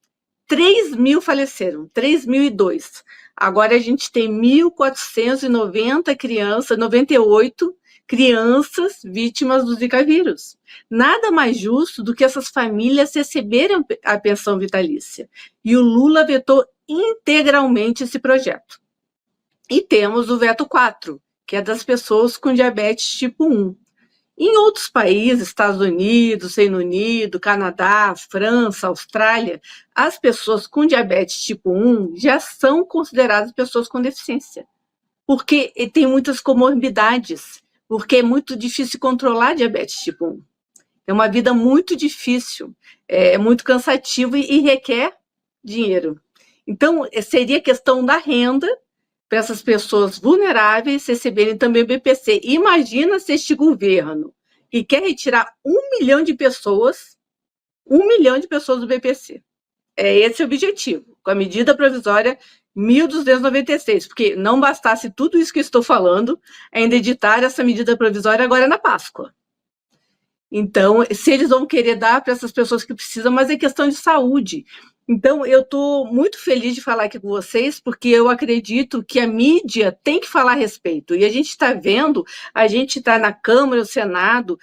3.000 faleceram, 3.002. Agora a gente tem 1.490 crianças, 98 crianças vítimas do Zika vírus. Nada mais justo do que essas famílias receberem a pensão vitalícia. E o Lula vetou integralmente esse projeto. E temos o veto 4, que é das pessoas com diabetes tipo 1. Em outros países, Estados Unidos, Reino Unido, Canadá, França, Austrália, as pessoas com diabetes tipo 1 já são consideradas pessoas com deficiência, porque tem muitas comorbidades, porque é muito difícil controlar diabetes tipo 1. É uma vida muito difícil, é muito cansativo e requer dinheiro. Então, seria questão da renda para essas pessoas vulneráveis receberem também o BPC. Imagina se este governo, que quer retirar 1 milhão de pessoas, 1 milhão de pessoas do BPC. É esse o objetivo, com a medida provisória 1.296, porque não bastasse tudo isso que eu estou falando, ainda editar essa medida provisória agora na Páscoa. Então, se eles vão querer dar para essas pessoas que precisam, mas é questão de saúde. Então, eu estou muito feliz de falar aqui com vocês, porque eu acredito que a mídia tem que falar a respeito. E a gente está vendo, a gente está na Câmara, no Senado,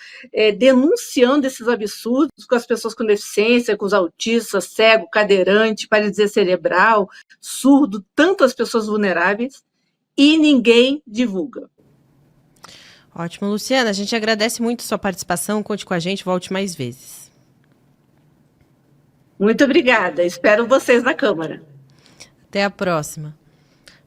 denunciando esses absurdos com as pessoas com deficiência, com os autistas, cego, cadeirante, paralisia cerebral, surdo, tantas pessoas vulneráveis, e ninguém divulga. Ótimo, Luciana. A gente agradece muito a sua participação. Conte com a gente, volte mais vezes. Muito obrigada. Espero vocês na Câmara. Até a próxima.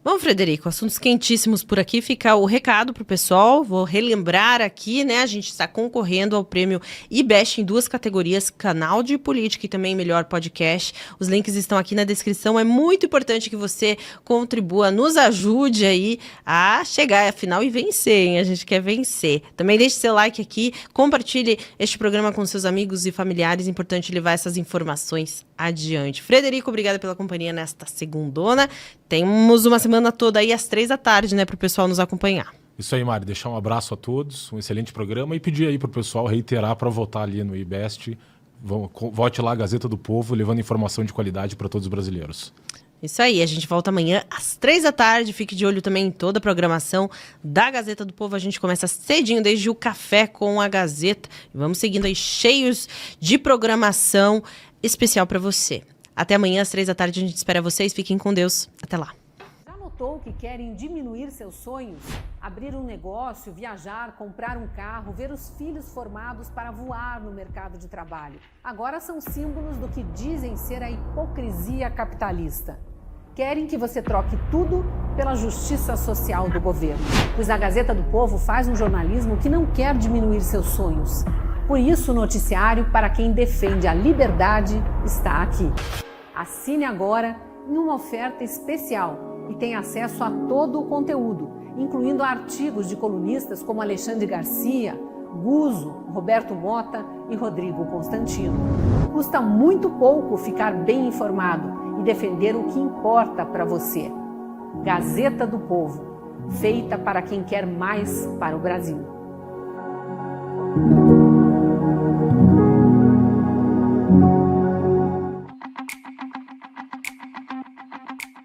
Bom, Frederico, assuntos quentíssimos por aqui. Fica o recado para o pessoal. Vou relembrar aqui, né? A gente está concorrendo ao prêmio IBEST em 2 categorias, canal de política e também melhor podcast. Os links estão aqui na descrição. É muito importante que você contribua, nos ajude aí a chegar à final e vencer, hein? A gente quer vencer. Também deixe seu like aqui, compartilhe este programa com seus amigos e familiares. É importante levar essas informações adiante. Frederico, obrigada pela companhia nesta segundona. Temos uma semana toda aí às 3h, né, para o pessoal nos acompanhar. Isso aí, Mari. Deixar um abraço a todos, um excelente programa e pedir aí para o pessoal reiterar para votar ali no IBEST. Vote lá a Gazeta do Povo, levando informação de qualidade para todos os brasileiros. Isso aí, a gente volta amanhã às 3h. Fique de olho também em toda a programação da Gazeta do Povo. A gente começa cedinho, desde o café com a Gazeta. E vamos seguindo aí cheios de programação especial para você. Até amanhã às 3h, a gente espera vocês. Fiquem com Deus. Até lá. Já notou que querem diminuir seus sonhos? Abrir um negócio, viajar, comprar um carro, ver os filhos formados para voar no mercado de trabalho. Agora são símbolos do que dizem ser a hipocrisia capitalista. Querem que você troque tudo pela justiça social do governo. Pois a Gazeta do Povo faz um jornalismo que não quer diminuir seus sonhos. Por isso, o noticiário para quem defende a liberdade está aqui. Assine agora em uma oferta especial e tenha acesso a todo o conteúdo, incluindo artigos de colunistas como Alexandre Garcia, Guzzo, Roberto Mota e Rodrigo Constantino. Custa muito pouco ficar bem informado e defender o que importa para você. Gazeta do Povo, feita para quem quer mais para o Brasil.